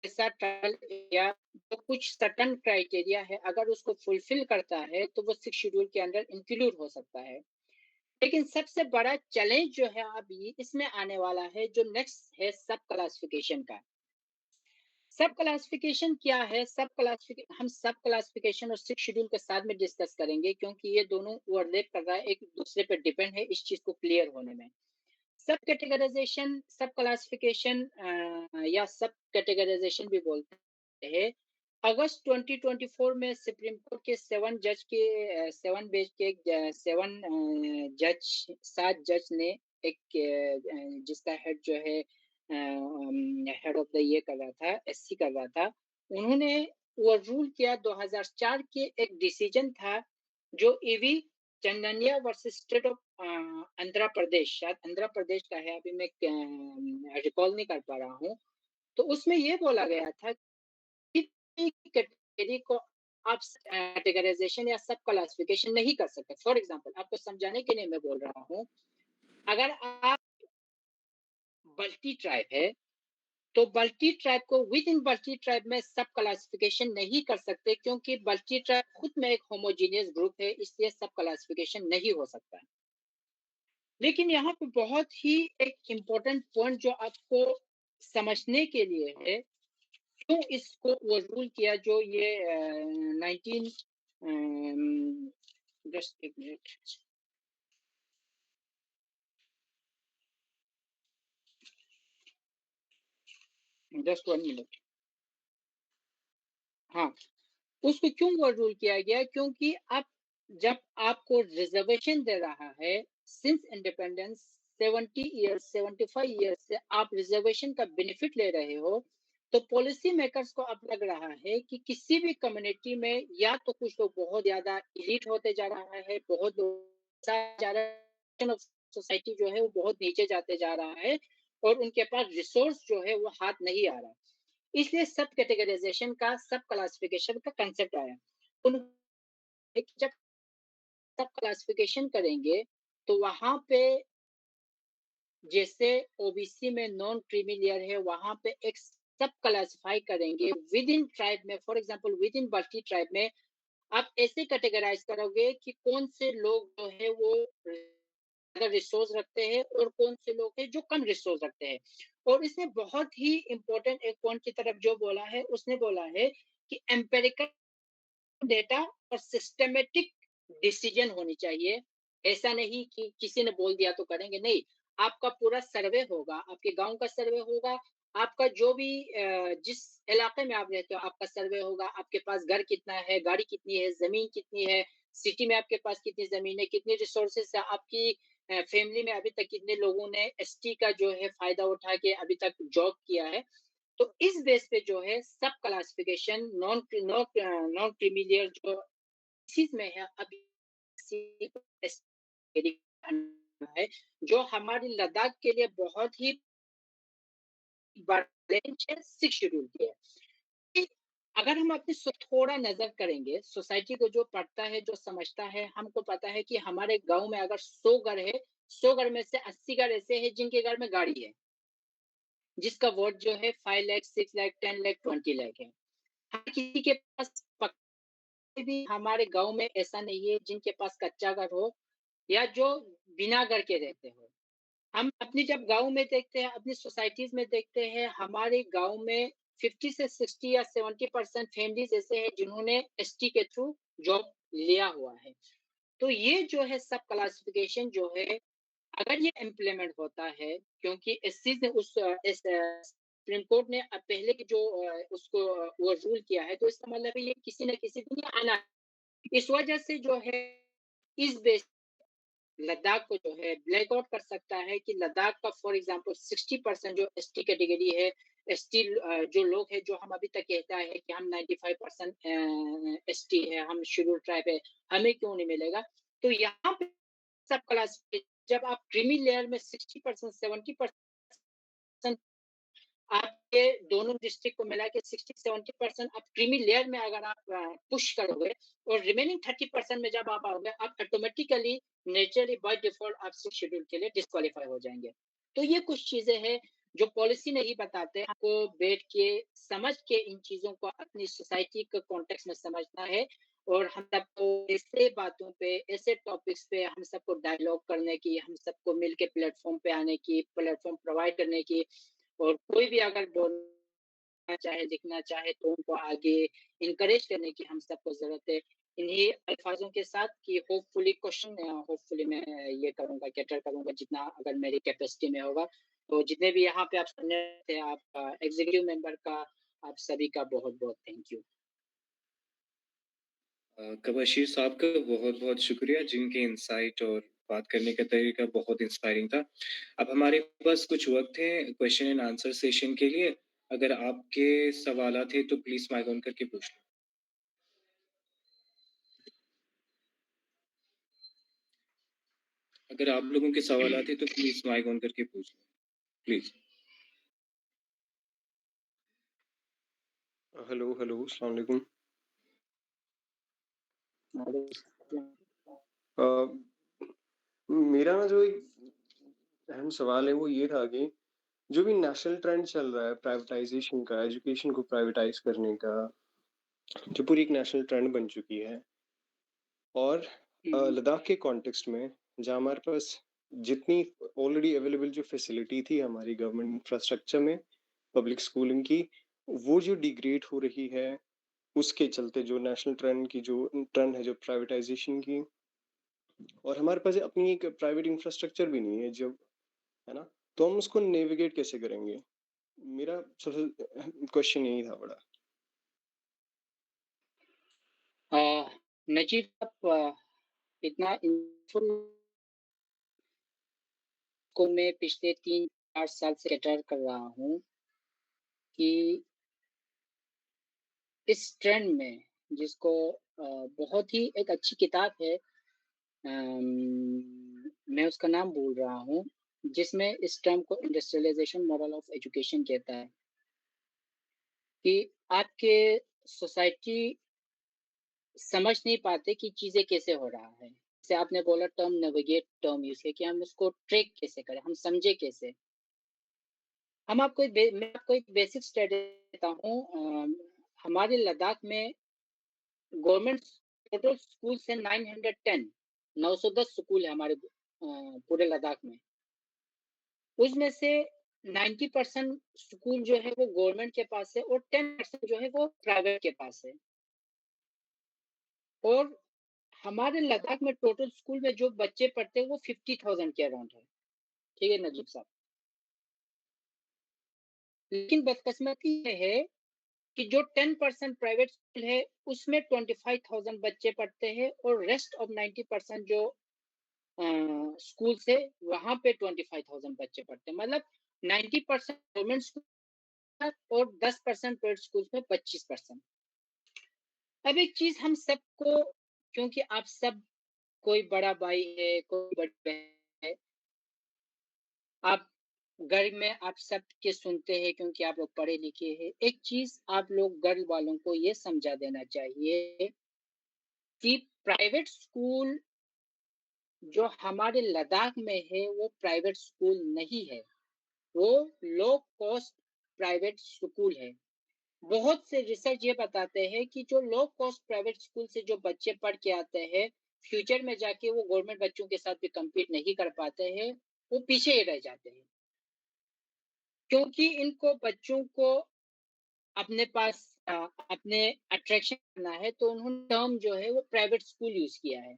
ऐसा ट्रायल या तो कुछ सर्टेन क्राइटेरिया है, अगर उसको फुलफिल करता है तो वो 6 शेड्यूल के अंदर इंक्लूड हो सकता है। लेकिन सबसे बड़ा चैलेंज जो है अभी इसमें आने वाला है, जो नेक्स्ट है सब क्लासिफिकेशन का। सब क्लासिफिकेशन क्या है? हम सब क्लासिफिकेशन और 6 शेड्यूल के साथ में डिस्कस करेंगे, क्योंकि ये दोनों ओवरलैप कर रहा है, एक दूसरे पे डिपेंड है इस चीज़ को क्लियर होने में। सब कैटेगराइजेशन, सब क्लासिफिकेशन या सब कैटेगराइजेशन भी बोलते हैं। अगस्त 2024 में सुप्रीम कोर्ट के 7 जज के 7 बेंच के 7 जज 7 जज ने एक जिसका हेड जो है हेड ऑफ द ये कर रहा था, एससी कर रहा था, उन्होंने वो रूल किया 2004 के एक डिसीजन था जो ईवी चंदनिया versus state of Andhra Pradesh, शायद आंध्र प्रदेश का है, अभी मैं रिकॉल नहीं कर पा रहा हूँ। तो उसमें ये बोला गया था कि कैटेगरी को आप कैटेगराइजेशन या सब क्लासिफिकेशन नहीं कर सकते। फॉर एग्जांपल आपको समझाने के लिए मैं बोल रहा हूँ, अगर आप बल्टी ट्राइब है तो बल्टी ट्राइब को विद इन बल्टी ट्राइब में सब क्लासिफिकेशन नहीं कर सकते, क्योंकि बल्टी ट्राइब खुद में एक होमोजीनियस ग्रुप है, इसलिए सब क्लासिफिकेशन नहीं हो सकता है। लेकिन यहाँ पे बहुत ही एक इम्पोर्टेंट पॉइंट जो आपको समझने के लिए है, क्यों इसको वो रूल किया, जो ये 19 जस्ट एक मिनट, जस्ट 1 मिनट। हाँ, उसको क्यों वो रूल किया गया? क्योंकि आप जब आपको रिजर्वेशन दे रहा है सिंस इंडिपेंडेंस 70 ईयर्स 75 ईयर्स से आप रिजर्वेशन का बेनिफिट ले रहे हो, तो पॉलिसी मेकर्स को अब लग रहा है कि किसी भी कम्युनिटी में या तो कुछ लोग बहुत ज्यादा इलीट होते जा रहा है, बहुत लोग सोसाइटी जो है वो बहुत नीचे जाते जा रहा है, और उनके पास रिसोर्स जो है वो हाथ नहीं आ रहा। इसलिए सब कैटेगराइजेशन का, सब क्लासिफिकेशन का कंसेप्ट आया। उन जब सब क्लासिफिकेशन करेंगे तो वहां पे जैसे ओबीसी में नॉन क्रीमी लेयर है, वहां पे एक सब क्लासिफाई करेंगे विद इन ट्राइब में। फॉर एग्जांपल विद इन बल्टी ट्राइब में आप ऐसे कैटेगराइज करोगे कि कौन से लोग जो है वो ज्यादा रिसोर्स रखते हैं और कौन से लोग हैं जो कम रिसोर्स रखते हैं। और इसने बहुत ही इंपॉर्टेंट एक पॉइंट की तरफ जो बोला है, उसने बोला है कि एम्पेरिकल डेटा और सिस्टमेटिक डिसीजन होनी चाहिए। ऐसा नहीं कि किसी ने बोल दिया तो करेंगे, नहीं। आपका पूरा सर्वे होगा, आपके गांव का सर्वे होगा, आपका जो भी जिस इलाके में आप रहते हो आपका सर्वे होगा, आपके पास घर कितना है, गाड़ी कितनी है, जमीन कितनी है, सिटी में आपके पास कितनी जमीन है, कितनी रिसोर्सेस है, आपकी फैमिली में अभी तक कितने लोगों ने एसटी का जो है फायदा उठा के अभी तक जॉब किया है। तो इस बेस पे जो है सब क्लासिफिकेशन नॉन नॉन क्रीमिलियर जो चीज में है अभी है, जो हमारे लद्दाख के लिए बहुत ही बड़ा है, 6 शेड्यूल की है। कि अगर हम अपनी थोड़ा नजर करेंगे, सोसाइटी को जो पढ़ता है, जो समझता है, हमको पता है कि हमारे गांव में अगर 100 घर है, 100 घर में से 80 घर ऐसे हैं जिनके घर में गाड़ी है, जिसका वोट जो है 5 लाख 6 लाख 10 लाख 20 लाख है। हर किसी के पास भी हमारे गांव में ऐसा नहीं है जिनके पास कच्चा घर हो या जो बिना घर के रहते हो। हम अपनी जब गांव में देखते हैं, अपनी सोसाइटीज में देखते हैं, हमारे गांव में 50 से 60 या 70% फैमिलीज ऐसे हैं जिन्होंने एसटी के थ्रू जॉब लिया हुआ है। तो ये जो है सब क्लासिफिकेशन जो है, अगर ये इम्प्लीमेंट होता है, क्योंकि इस चीज ने सुप्रीम कोर्ट ने पहले की जो उसको वो रूल किया है, तो इसका मतलब है ये किसी न किसी दिन ये आना है। इस वजह से जो है इस बेस लद्दाख को जो है ब्लैक आउट कर सकता है कि लद्दाख का फॉर एग्जांपल 60% जो एसटी कैटेगरी है, एसटी जो लोग हैं, जो हम अभी तक कहता है कि हम 95% एसटी है, हम शेड्यूल ट्राइब है, हमें क्यों नहीं मिलेगा? तो यहाँ पे सब क्लास जब आप क्रीमी लेयर में 60% 70% आपके दोनों डिस्ट्रिक्ट को मिला के 60-70% आप क्रीमी लेयर में अगर आप पुश करोगे, और रिमेनिंग 30% में जब आप आओगे, आप ऑटोमेटिकली नेचुरली बाय डिफॉल्ट आप 6 शेड्यूल के लिए डिस्क्वालीफाई हो जाएंगे। तो ये कुछ चीजें हैं जो पॉलिसी नहीं बताते, आपको बैठ के समझ के इन चीजों को अपनी सोसाइटी के कॉन्टेक्स्ट में समझना है। और हम सबको ऐसे बातों पे, ऐसे टॉपिक्स पे हम सबको डायलॉग करने की, हम सबको मिल के प्लेटफ़ॉर्म पे आने की, प्लेटफ़ॉर्म प्रोवाइड करने की और कोई भी अगर बोलना चाहे, लिखना चाहे तो उनको आगे एनकरेज करने की हम सबको ज़रूरत है। इन्हीं अल्फ़ाज़ों के साथ कि होपफुली मैं ये करूँगा, कैटर करूँगा जितना अगर मेरी कैपेसिटी में होगा। तो जितने भी यहाँ पे आप सुनने थे आप एग्ज़ीक्यूटिव मेंबर का, आप सभी का बहुत-बहुत थैंक यू। कबशीर साहब का बहुत-बहुत शुक्रिया जिनके इनसाइट और बात करने का तरीका बहुत इंस्पायरिंग था। अब हमारे पास कुछ वक़्त है क्वेश्चन एंड आंसर सेशन के लिए। अगर आपके सवालात हैं तो प्लीज़ माइक ऑन करके पूछ लें। अगर आप लोगों के सवालात हैं तो प्लीज़ माइक ऑन करके पूछ लें। प्लीज़। हेलो, हेलो, अस्सलाम वालेकुम। अ, मेरा ना जो एक अहम सवाल है वो ये था कि जो भी नेशनल ट्रेंड चल रहा है प्राइवेटाइज़ेशन का, एजुकेशन को प्राइवेटाइज़ करने का, जो पूरी एक नेशनल ट्रेंड बन चुकी है और लद्दाख के कॉन्टेक्स्ट में जहाँ हमारे पास जितनी ऑलरेडी अवेलेबल जो फैसिलिटी थी हमारी गवर्नमेंट इंफ्रास्ट्रक्चर में, पब्लिक स्कूलिंग की, वो जो डिग्रेड हो रही है, उसके चलते जो नेशनल ट्रेंड की जो ट्रेंड है जो प्राइवेटाइज़ेशन की और हमारे पास अपनी एक प्राइवेट इंफ्रास्ट्रक्चर भी नहीं है जब है ना? तो हम उसको नेविगेट कैसे करेंगे? मेरा सबसे क्वेश्चन यही था बड़ा। नजीब आप इतना इनफुल को मैं पिछले 3-4 साल से कैटर कर रहा हूँ कि इस ट्रेंड में जिसको बहुत ही एक अच्छी किताब है मैं उसका नाम भूल रहा हूँ, जिसमें इस टर्म को इंडस्ट्रियलाइज़ेशन मॉडल ऑफ एजुकेशन कहता है कि आपके सोसाइटी समझ नहीं पाते कि चीज़ें कैसे हो रहा है। जैसे आपने बोला टर्म नेविगेट टर्म यूज़ किया कि हम उसको ट्रैक कैसे करें, हम समझे कैसे? मैं आपको एक बेसिक स्टडी देता हूँ हमारे लद्दाख में गवर्नमेंट टोटल स्कूल है 910 स्कूल है हमारे पूरे लद्दाख में। उसमें से 90% स्कूल जो है वो गवर्नमेंट के पास है और 10% जो है वो प्राइवेट के पास है। और हमारे लद्दाख में टोटल स्कूल में जो बच्चे पढ़ते हैं वो 50,000 के अराउंड है। ठीक है नजीब साहब। लेकिन बदकिस्मती ये है कि जो 10% प्राइवेट स्कूल है उसमें 25,000 बच्चे पढ़ते हैं और रेस्ट ऑफ 90% जो स्कूल से वहां पे 25,000 बच्चे पढ़ते हैं। मतलब 90% गवर्नमेंट स्कूल और 10% प्राइवेट स्कूल में 25%। अब एक चीज हम सबको, क्योंकि आप सब कोई बड़ा भाई है, कोई बड़ी बहन है, आप घर में आप सबके सुनते हैं क्योंकि आप लोग पढ़े लिखे हैं। एक चीज आप लोग घर वालों को ये समझा देना चाहिए कि प्राइवेट स्कूल जो हमारे लद्दाख में है वो प्राइवेट स्कूल नहीं है, वो लो कॉस्ट प्राइवेट स्कूल है। बहुत से रिसर्च ये बताते हैं कि जो लो कॉस्ट प्राइवेट स्कूल से जो बच्चे पढ़ के आते हैं, फ्यूचर में जाके वो गवर्नमेंट बच्चों के साथ भी कम्पीट नहीं कर पाते हैं, वो पीछे ही रह जाते हैं। क्योंकि इनको बच्चों को अपने पास अपने अट्रैक्शन करना है तो उन्होंने टर्म जो है वो प्राइवेट स्कूल यूज़ किया है।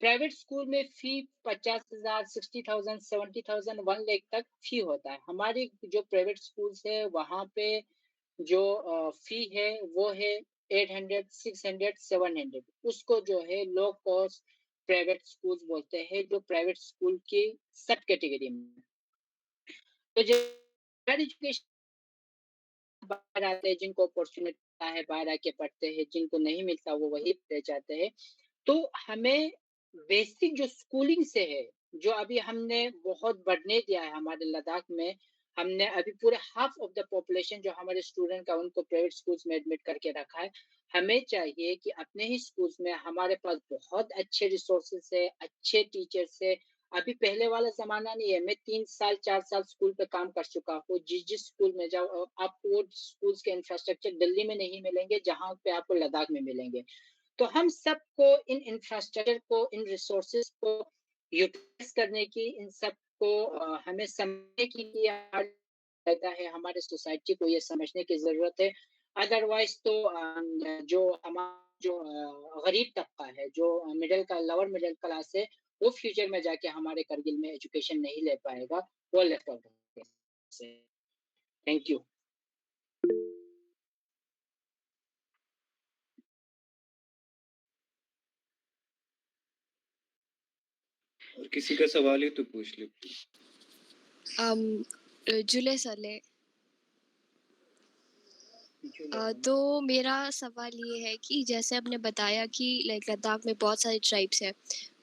प्राइवेट स्कूल में फ़ी 50,000, 60,000, 70,000, 1 लाख तक फ़ी होता है। हमारी जो प्राइवेट स्कूल्स है वहाँ पे जो फ़ी है वो है 800, 600, 700 उसको जो है लो कॉस्ट प्राइवेट स्कूल्स बोलते हैं, जो प्राइवेट स्कूल की सब कैटेगरी में। तो जो हायर एजुकेशन बाहर आते हैं, जिनको अपॉर्चुनिटी मिलता है बाहर आके पढ़ते हैं, जिनको नहीं मिलता वो वहीं रह जाते हैं। तो हमें बेसिक जो स्कूलिंग से है, जो अभी हमने बहुत बढ़ने दिया है हमारे लद्दाख में, हमने अभी पूरे हाफ ऑफ द पॉपुलेशन जो हमारे स्टूडेंट का उनको प्राइवेट स्कूल्स में एडमिट करके रखा है। हमें चाहिए कि अपने ही स्कूल्स में हमारे पास बहुत अच्छे रिसोर्सेस है, अच्छे टीचर्स है। अभी पहले वाला ज़माना नहीं है। मैं 3 साल 4 साल स्कूल पे काम कर चुका हूँ। जिस स्कूल में जाओ आपको वो स्कूल्स के इंफ्रास्ट्रक्चर दिल्ली में नहीं मिलेंगे, जहाँ पे आपको लद्दाख में मिलेंगे। तो हम सबको इन इंफ्रास्ट्रक्चर को, इन रिसोर्सेज को यूटिलाइज करने की, इन सबको हमें समझने की रहता है, हमारे सोसाइटी को ये समझने की ज़रूरत है। अदरवाइज़ तो जो जो गरीब तबका है, जो लोअर मिडल क्लास है, वो फ्यूचर में जाके हमारे करगिल में एजुकेशन नहीं ले पाएगा, वो लेफ्ट आउट से। Thank you. और किसी का सवाल है तो पूछ ले। जुले सले तो मेरा सवाल ये है कि जैसे आपने बताया कि लाइक लद्दाख में बहुत सारे ट्राइब्स हैं,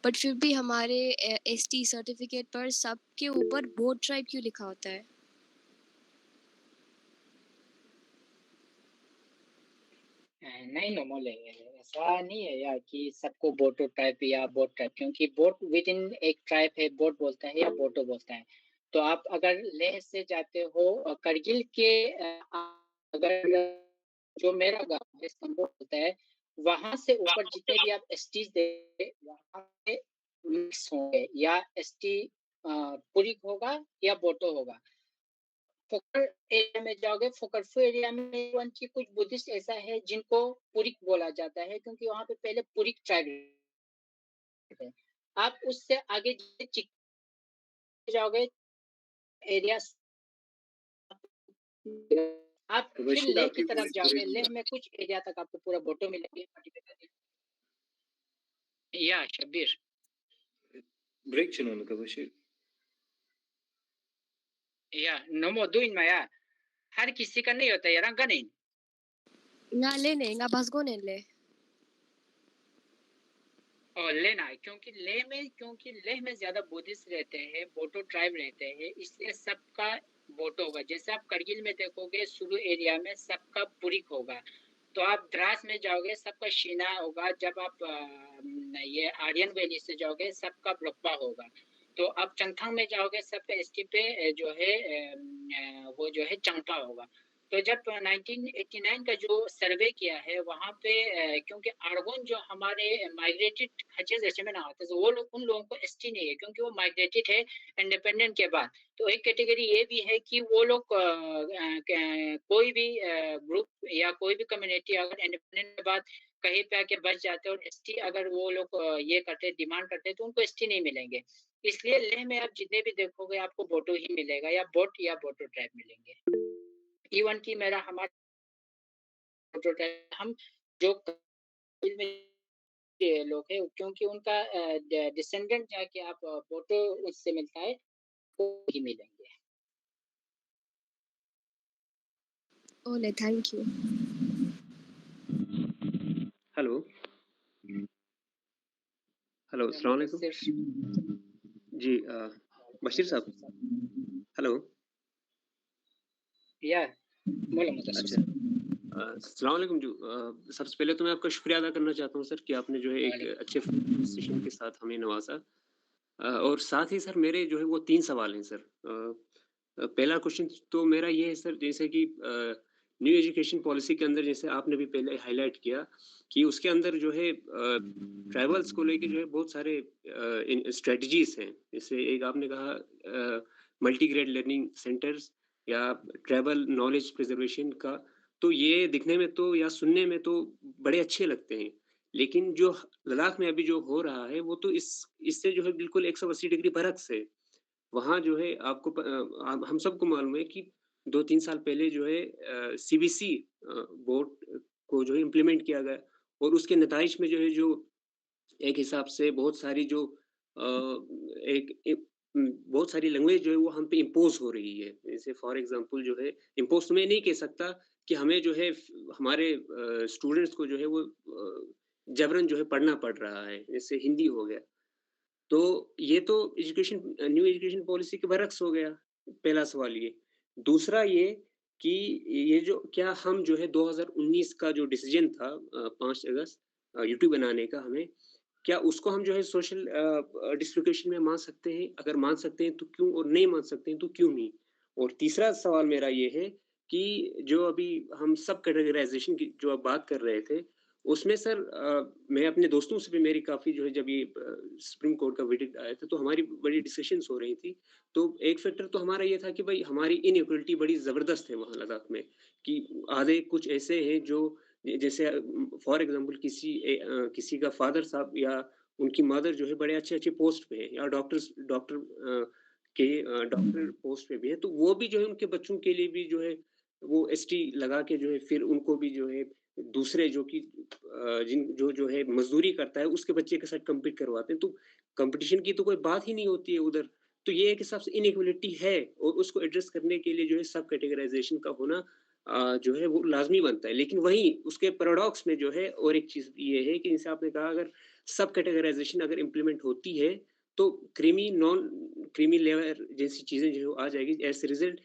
बट फिर भी हमारे एसटी सर्टिफिकेट पर सबके ऊपर बोट ट्राइब क्यों लिखा होता है? नहीं नॉर्मल है, ऐसा नहीं है यार कि सबको बोटो टाइप या बोट टाइप, क्योंकि बोट विद इन एक ट्राइब है, बोट बोलता है या बोटो बोलता है। तो आप अगर लेह से जाते हो करगिल के अगर जो मेरा गाँव है संबोल होता है, वहाँ से ऊपर जितने भी आप एसटीज देखे वहाँ पे मिक्स होंगे, या एसटी पुरिक होगा या बोटो होगा। फोकर एरिया में जाओगे, फोकरफू एरिया में उनकी कुछ बुद्धिस्ट ऐसा है जिनको पुरिक बोला जाता है, क्योंकि वहाँ पे पहले पुरिक ट्राइब थे। आप उससे आगे जाओगे एरिया, आप तो फिर बशीर लेह आपकी की तरफ वॉइस जाओगे, ब्रेक हो लेह रहा में कुछ एरिया तक आपको पूरा बोटो मिलेंगे। या शब्बीर है। ब्रेक चुनाव का बशीर। या नमो दुइन माया, हर किसी का नहीं होता यार, रंगा नहीं। Nga lene, nga basgo nenle. और लेना है, क्योंकि लेह में ज्यादा बुद्धिस्ट रहते हैं, बोटो ट्राइब रहते हैं, इसलिए सबका बोटो होगा। जैसे आप करगिल में देखोगे, सुरु एरिया में सबका पुरिक होगा। तो आप द्रास में जाओगे, सबका शीना होगा। जब आप ये आर्यन वैली से जाओगे, सबका ब्रप्पा होगा। तो आप चंगथांग में जाओगे, सबका एसटी पे जो है वो जो है चंगपा होगा। तो जब 1989 का जो सर्वे किया है, वहाँ पे क्योंकि आर्गोन जो हमारे माइग्रेटेड हचेज ऐसे में ना होते, तो वो लोग, उन लोगों को एसटी नहीं है, क्योंकि वो माइग्रेटेड है इंडिपेंडेंट के बाद। तो एक कैटेगरी ये भी है कि वो लोग कोई भी ग्रुप या कोई भी कम्युनिटी अगर इंडिपेंडेंट के बाद कहीं पे आके बच जाते हैं और एसटी अगर वो लोग ये करते, डिमांड करते, तो उनको एसटी नहीं मिलेंगे। इसलिए लेह में आप जितने भी देखोगे, आपको बोटो ही मिलेगा, या बोट या बोटो ट्राइब मिलेंगे। इवन की मेरा हमारा बोटो ट्राइब, हम जो करगिल में लोग हैं, क्योंकि उनका डिसेंडेंट जाके आप बोटो उससे मिलता है, वो ही मिलेंगे। Ole, thank you. Hello hello, अस्सलाम वालेकुम जी। बशीर साहब, हेलो। या बोलो मुदस्सिर अच्छा, साहब। अस्सलाम वालेकुम जी। सबसे पहले तो मैं आपका शुक्रिया अदा करना चाहता हूँ सर, कि आपने जो है एक वालेकुम अच्छे सेशन के साथ हमें नवाजा। और साथ ही सर मेरे जो है वो 3 सवाल हैं सर। पहला क्वेश्चन तो मेरा ये है सर, जैसे कि न्यू एजुकेशन पॉलिसी के अंदर, जैसे आपने भी पहले हाईलाइट किया कि उसके अंदर जो है ट्राइबल्स को लेके जो है बहुत सारे स्ट्रेटजीज हैं। जैसे एक आपने कहा मल्टी ग्रेड लर्निंग सेंटर्स या ट्राइबल नॉलेज प्रिजर्वेशन का, तो ये दिखने में तो या सुनने में तो बड़े अच्छे लगते हैं, लेकिन जो लद्दाख में अभी जो हो रहा है वो तो इससे जो है बिल्कुल 180 डिग्री बरक्स है। वहाँ जो है आपको हम सबको मालूम है कि 2-3 साल पहले जो है सीबीसी बोर्ड को जो है इम्प्लीमेंट किया गया, और उसके नताइज में जो है जो एक हिसाब से बहुत सारी जो बहुत सारी लैंग्वेज जो है वो हम पे इम्पोज हो रही है। जैसे फॉर एग्जांपल जो है इम्पोज तो मैं नहीं कह सकता कि हमें जो है हमारे स्टूडेंट्स को जो है वो जबरन जो है पढ़ना पड़ रहा है, जैसे हिंदी हो गया। तो ये तो न्यू एजुकेशन पॉलिसी के बरक्स हो गया, पहला सवाल ये। दूसरा ये कि ये जो क्या हम जो है 2019 का जो डिसीजन था 5 अगस्त यूट्यूब बनाने का, हमें क्या उसको हम जो है सोशल डिस्लोकेशन में मान सकते हैं? अगर मान सकते हैं तो क्यों, और नहीं मान सकते हैं तो क्यों नहीं? और तीसरा सवाल मेरा ये है कि जो अभी हम सब कैटेगराइजेशन की जो आप बात कर रहे थे, उसमें सर मैं अपने दोस्तों से भी मेरी काफ़ी जो है जब ये सुप्रीम कोर्ट का वर्डिक्ट आया था तो हमारी बड़ी डिस्कशंस हो रही थी। तो एक फैक्टर तो हमारा ये था कि भाई हमारी इनइक्वालिटी बड़ी ज़बरदस्त है वहाँ लद्दाख में, कि आधे कुछ ऐसे हैं जो जैसे फॉर एग्ज़ाम्पल किसी का फादर साहब या उनकी मदर जो है बड़े अच्छे-अच्छे पोस्ट पे है, या डॉक्टर पोस्ट पे भी है, तो वो भी जो है उनके बच्चों के लिए भी जो है वो एसटी लगा के जो है फिर उनको भी जो है दूसरे जो कि जो है मज़दूरी करता है उसके बच्चे के साथ कम्पीट करवाते हैं, तो कॉम्पिटिशन की तो कोई बात ही नहीं होती है उधर। तो ये एक हिसाब से इनइक्वालिटी है और उसको एड्रेस करने के लिए जो है सब कैटेगराइज़ेशन का होना जो है वो लाज़मी बनता है। लेकिन वहीं उसके पैराडॉक्स में जो है और एक चीज़ ये है कि जैसे आपने कहा, अगर सब कैटेगराइज़ेशन अगर इम्प्लीमेंट होती है, तो नॉन क्रीमी लेयर जैसी चीज़ें जो है वो आ जाएगी। एज़ अ रिज़ल्ट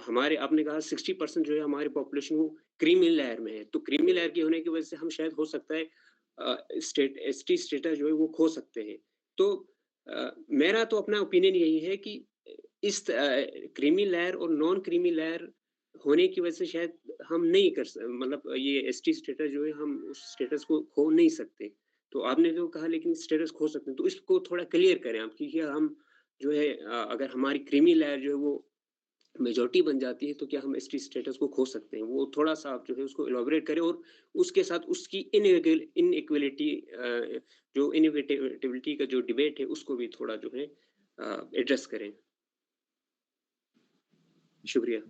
हमारे आपने कहा 60% जो है हमारी पॉपुलेशन वो क्रीमी लेयर में है। तो क्रीमी लेयर के होने की वजह से हम शायद हो सकता है एसटी स्टेटस जो है वो खो सकते हैं। तो मेरा तो अपना ओपिनियन यही है कि इस क्रीमी लेयर और नॉन क्रीमी लेयर होने की वजह से शायद हम नहीं मतलब ये एसटी स्टेटस जो है हम उस स्टेटस को खो नहीं सकते। तो आपने जो कहा लेकिन स्टेटस खो सकते हैं, तो इसको थोड़ा क्लियर करें आप, क्योंकि हम जो है अगर हमारी क्रीमी लेयर जो है वो मेजॉरिटी बन जाती है तो क्या हम एसटी स्टेटस को खो सकते हैं? वो थोड़ा-सा आप जो है उसको इलैबोरेट करें और उसके साथ उसकी इनइक्वालिटी जो इनएविटेबिलिटी का जो डिबेट है उसको भी थोड़ा जो है एड्रेस करें। शुक्रिया।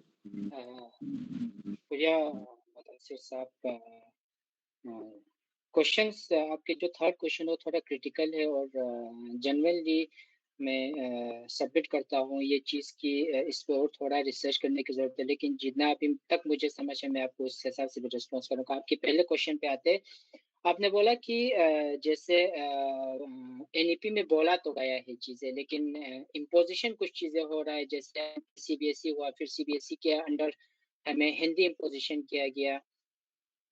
शुक्रिया मुदस्सिर साहब। क्वेश्चंस आपके जो थर्ड क्वेश्चन है वो थोड़ा क्रिटिकल है और जेन्युइनली मैं सबमिट करता हूँ ये चीज़ कि इस पे और थोड़ा रिसर्च करने की ज़रूरत है, लेकिन जितना अभी तक मुझे समझ है मैं आपको उस हिसाब से भी रिस्पॉन्स करूँगा। आपके पहले क्वेश्चन पे आते हैं, आपने बोला कि जैसे एनईपी में बोला तो गया है चीज़ें, लेकिन इम्पोजिशन कुछ चीज़ें हो रहा है, जैसे सीबीएसई हुआ, फिर सीबीएसई के अंडर हमें हिंदी इम्पोजिशन किया गया।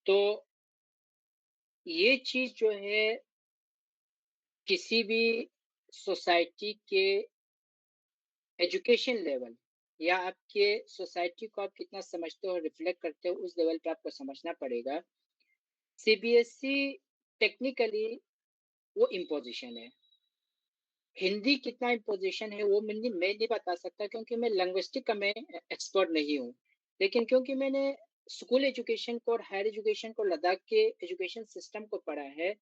तो ये चीज़ जो है किसी भी सोसाइटी के एजुकेशन लेवल या आपके सोसाइटी को आप कितना समझते हो और रिफ्लेक्ट करते हो उस लेवल पे आपको समझना पड़ेगा। सीबीएसई टेक्निकली वो इम्पोजिशन है। हिंदी कितना इम्पोजिशन है वो मैं नहीं बता सकता, क्योंकि मैं लिंग्विस्टिक का मैं एक्सपर्ट नहीं हूँ। लेकिन क्योंकि मैंने स्कूल एजुकेशन को और हायर एजुकेशन को लद्दाख के एजुकेशन सिस्टम को पढ़ा है,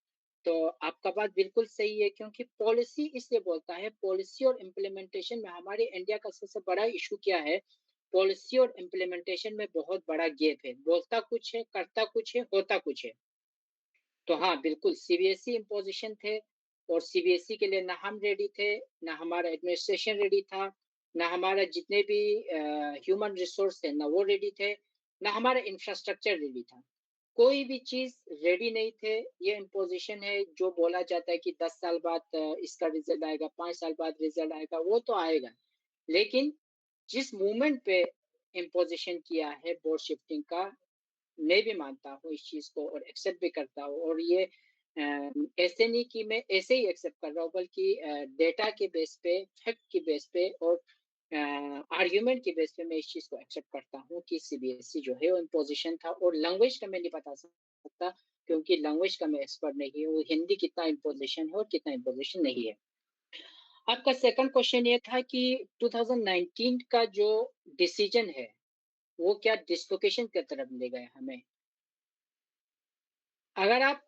तो आपका बात बिल्कुल सही है, क्योंकि पॉलिसी इसलिए बोलता है, पॉलिसी और इम्प्लीमेंटेशन में हमारे इंडिया का सबसे बड़ा इशू क्या है, पॉलिसी और इम्प्लीमेंटेशन में बहुत बड़ा गैप है। बोलता कुछ है, करता कुछ है, होता कुछ है। तो हाँ, बिल्कुल सीबीएसई इम्पोजिशन थे और सीबीएसई के लिए ना हम रेडी थे, ना हमारा एडमिनिस्ट्रेशन रेडी था, ना हमारा जितने भी ह्यूमन रिसोर्स थे ना वो रेडी थे, ना हमारा इंफ्रास्ट्रक्चर रेडी था। कोई भी चीज़ रेडी नहीं थे। ये इम्पोजिशन है जो बोला जाता है कि 10 साल बाद इसका रिज़ल्ट आएगा, 5 साल बाद रिज़ल्ट आएगा, वो तो आएगा। लेकिन जिस मूवमेंट पे इम्पोजिशन किया है बोर्ड शिफ्टिंग का, मैं भी मानता हूँ इस चीज़ को और एक्सेप्ट भी करता हूँ, और ये ऐसे नहीं कि मैं ऐसे ही एक्सेप्ट कर रहा हूँ, बल्कि डेटा के बेस पे, फैक्ट के बेस पे और आर्ग्यूमेंट के बेस पे मैं इस चीज़ को एक्सेप्ट करता हूँ कि सीबीएसई जो है वो इम्पोजिशन था। और लैंग्वेज का मैं नहीं बता सकता, क्योंकि लैंग्वेज का मैं एक्सपर्ट नहीं हूँ, हिंदी कितना इम्पोजिशन है और कितना इम्पोजिशन नहीं है। आपका सेकंड क्वेश्चन ये था कि 2019 का जो डिसीजन है वो क्या डिस्लोकेशन की तरफ ले गया हमें। अगर आप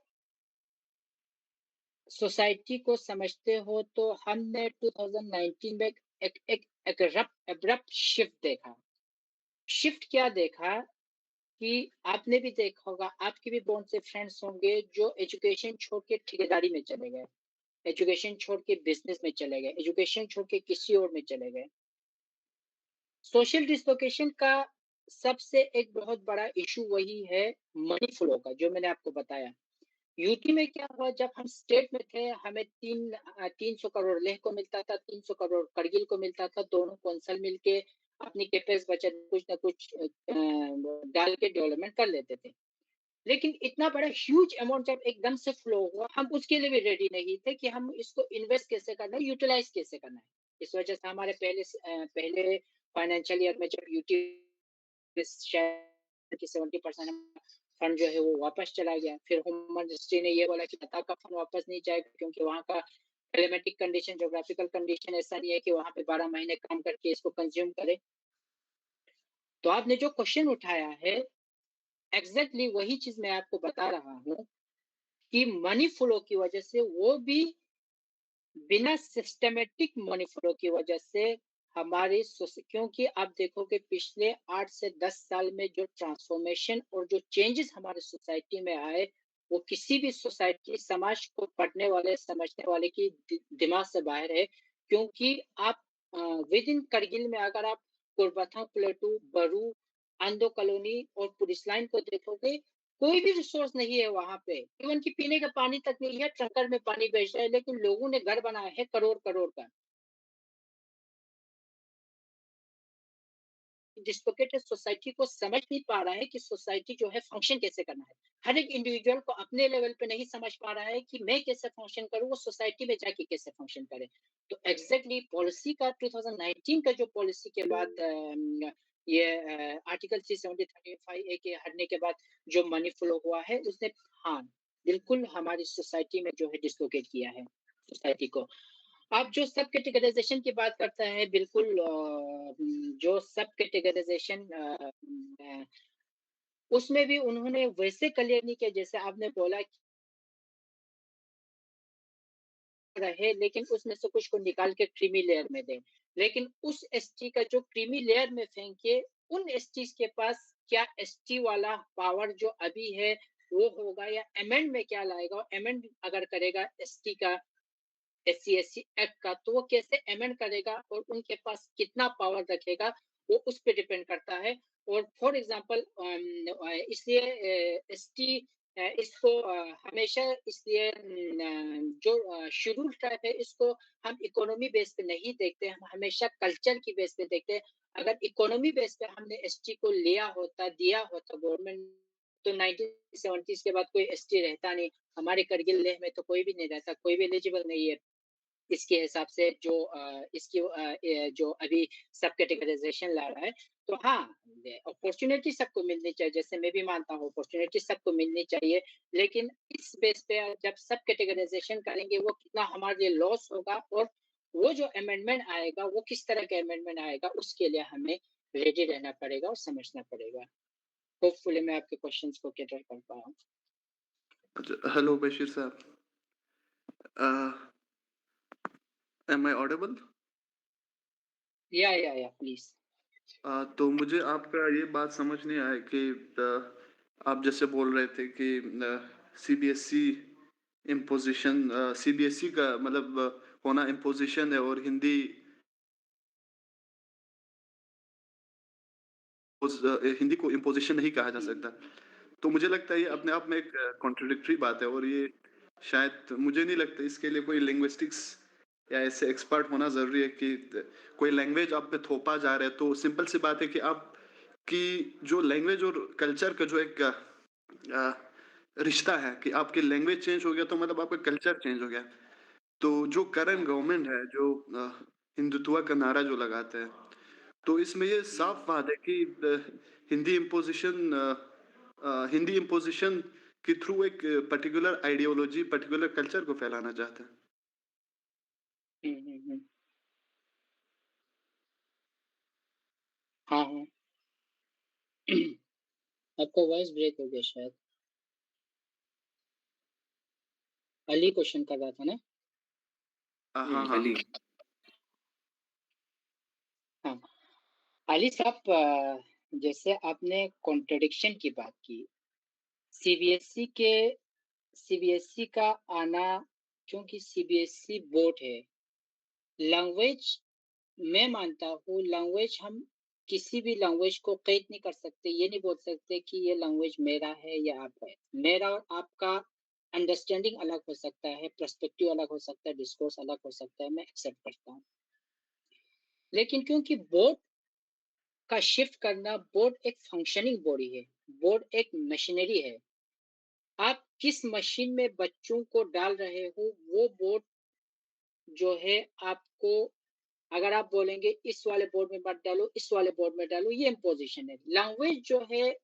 सोसाइटी को समझते हो तो हमने 2019 में एक एब्रप्ट शिफ्ट देखा। शिफ्ट क्या देखा कि आपने भी देखा होगा, आपके भी बहुत से फ्रेंड्स होंगे जो एजुकेशन छोड़ के ठेकेदारी में चले गए, एजुकेशन छोड़ के बिजनेस में चले गए, एजुकेशन छोड़ के किसी और में चले गए। सोशल डिस्लोकेशन का सबसे एक बहुत बड़ा इशू वही है मनी फ्लो का, जो मैंने आपको बताया। यूपी में क्या हुआ, जब हम स्टेट में थे हमें 300 करोड़ लेह को मिलता था, 300 करोड़ करगिल को मिलता था, दोनों कौंसल मिलके अपनी कैपेक्स बचत कुछ ना कुछ डाल के डेवलपमेंट कर लेते थे। लेकिन इतना बड़ा ह्यूज अमाउंट जब एकदम से फ्लो हुआ, हम उसके लिए भी रेडी नहीं थे कि हम इसको इन्वेस्ट कैसे करना है, यूटिलाइज कैसे करना है। इस वजह से हमारे पहले फाइनेंशियल ईयर में जब यूटी की 70% फंड जो है वो वापस चला गया। फिर होम मिनिस्ट्री ने ये बोला कि लद्दाख का फंड वापस नहीं जाएगा क्योंकि वहाँ का क्लाइमेटिक कंडीशन, ज्योग्राफिकल कंडीशन ऐसा नहीं है कि वहाँ पे 12 महीने काम करके इसको कंज्यूम करे। तो आपने जो क्वेश्चन उठाया है, एग्जैक्टली वही चीज मैं आपको बता रहा हूँ कि मनी फ्लो की वजह से, वो भी बिना सिस्टमेटिक मनी फ्लो की वजह से हमारी क्योंकि आप देखोगे पिछले 8 से 10 साल में जो ट्रांसफॉर्मेशन और जो चेंजेस हमारे सोसाइटी में आए, वो किसी भी सोसाइटी समाज को पढ़ने वाले समझने वाले की दिमाग से बाहर है। क्योंकि आप विद इन करगिल में अगर आप कोरबथा प्लेटू, बरू, आंदो कॉलोनी और पुलिस लाइन को देखोगे, कोई भी रिसोर्स नहीं है वहां पे। इवन की पीने का पानी तक नहीं है, टंकर में पानी बेच रहे हैं, लेकिन लोगों ने घर बनाया है करोड़ करोड़ का। डिस्लोकेटेड सोसाइटी को समझ नहीं पा रहा है कि सोसाइटी जो है फंक्शन कैसे करना है। हर एक इंडिविजुअल को अपने लेवल पे नहीं समझ पा रहा है कि मैं कैसे फंक्शन करूं, वो सोसाइटी में जाके कैसे फंक्शन करे। तो एग्जैक्टली पॉलिसी का 2019 का जो पॉलिसी के बाद ये आर्टिकल 370-35A के हटने के बाद जो मनी फ्लो हुआ है, उसने हाँ बिल्कुल हमारी सोसाइटी में जो है डिस्लोकेट किया है सोसाइटी को। आप जो सब कैटेगराइजेशन की बात करते हैं, बिल्कुल जो सब कैटेगराइजेशन उसमें भी उन्होंने वैसे क्लियर नहीं किया जैसे आपने बोला रहे, लेकिन उसमें से कुछ को निकाल के क्रीमी लेयर में दें। लेकिन उस एसटी का जो क्रीमी लेयर में फेंके, उन एसटी के पास क्या एसटी वाला पावर जो अभी है वो होगा, या एमेंड में क्या लाएगा? एमेंड अगर करेगा एसटी का, SC/SC एक्ट का, तो वो कैसे अमेंड करेगा और उनके पास कितना पावर रखेगा, वो उस पे डिपेंड करता है। और फॉर एग्जांपल इसलिए एसटी इसको हमेशा इसलिए जो शेड्यूल ट्राइब है, इसको हम इकोनॉमी बेस पे नहीं देखते, हम हमेशा कल्चर की बेस पे देखते हैं। अगर इकोनॉमी बेस पे हमने एसटी को लिया होता, दिया होता गवर्नमेंट, तो 1970s के बाद कोई एसटी रहता नहीं। हमारे करगिल लेह में तो कोई भी नहीं रहता, कोई भी एलिजिबल नहीं है इसके हिसाब से जो इसकी जो अभी सब कैटेगराइजेशन ला रहा है। तो हाँ, अपॉर्चुनिटी सबको मिलनी चाहिए, जैसे मैं भी मानता हूँ अपॉर्चुनिटी सबको मिलनी चाहिए, लेकिन इस बेस पे जब सब कैटेगराइजेशन करेंगे, वो कितना हमारे लिए लॉस होगा, और वो जो अमेंडमेंट आएगा वो किस तरह का अमेंडमेंट आएगा, उसके लिए हमें रेडी रहना पड़ेगा और समझना पड़ेगा। होपफुली मैं आपके क्वेश्चंस को कैटर कर पाया। अच्छा, हेलो बशीर साहब, एम आई ऑडिबल? या प्लीज। तो मुझे आपका ये बात समझ नहीं आया कि आप जैसे बोल रहे थे कि सीबीएसई इम्पोजिशन, सीबीएसई का मतलब होना इम्पोजिशन है और हिंदी हिंदी को इम्पोजिशन नहीं कहा जा सकता। तो मुझे लगता है ये अपने आप में एक कॉन्ट्रडिक्टरी बात है, और ये शायद मुझे नहीं लगता इसके लिए कोई लिंग्विस्टिक्स या ऐसे एक्सपर्ट होना ज़रूरी है कि कोई लैंग्वेज आप पे थोपा जा रहा है। तो सिंपल सी बात है कि आप की जो लैंग्वेज और कल्चर का जो एक रिश्ता है कि आपकी लैंग्वेज चेंज हो गया तो मतलब आपका कल्चर चेंज हो गया। तो जो करंट गवर्नमेंट है, जो हिंदुत्व का नारा जो लगाते हैं, तो इसमें ये साफ बात है कि हिंदी इम्पोजिशन के थ्रू एक पर्टिकुलर आइडियोलॉजी, पर्टिकुलर कल्चर को फैलाना चाहते हैं। हाँ हाँ आपका वॉइस ब्रेक हो गया शायद। अली क्वेश्चन कर रहा था ना? हाँ अली। हाँ अली साहब, जैसे आपने कॉन्ट्रडिक्शन की बात की, सीबीएसई का आना, क्योंकि सीबीएसई बोर्ड है। लैंग्वेज मैं मानता हूँ, लैंग्वेज हम किसी भी लैंग्वेज को कैद नहीं कर सकते। ये नहीं बोल सकते कि ये लैंग्वेज मेरा है या आपका है। मेरा और आपका अंडरस्टैंडिंग अलग हो सकता है, पर्सपेक्टिव अलग हो सकता है, डिस्कोर्स अलग हो सकता है, मैं एक्सेप्ट करता हूँ। लेकिन क्योंकि बोर्ड का शिफ्ट करना, बोर्ड एक फंक्शनिंग बॉडी है, बोर्ड एक मशीनरी है। आप किस मशीन में बच्चों को डाल रहे हो, वो बोर्ड जो है आपको, अगर आप बोलेंगे इस वाले बोर्ड में मत डालो, इस वाले बोर्ड में डालो, ये इम्पोजिशन है। लैंग्वेज जो है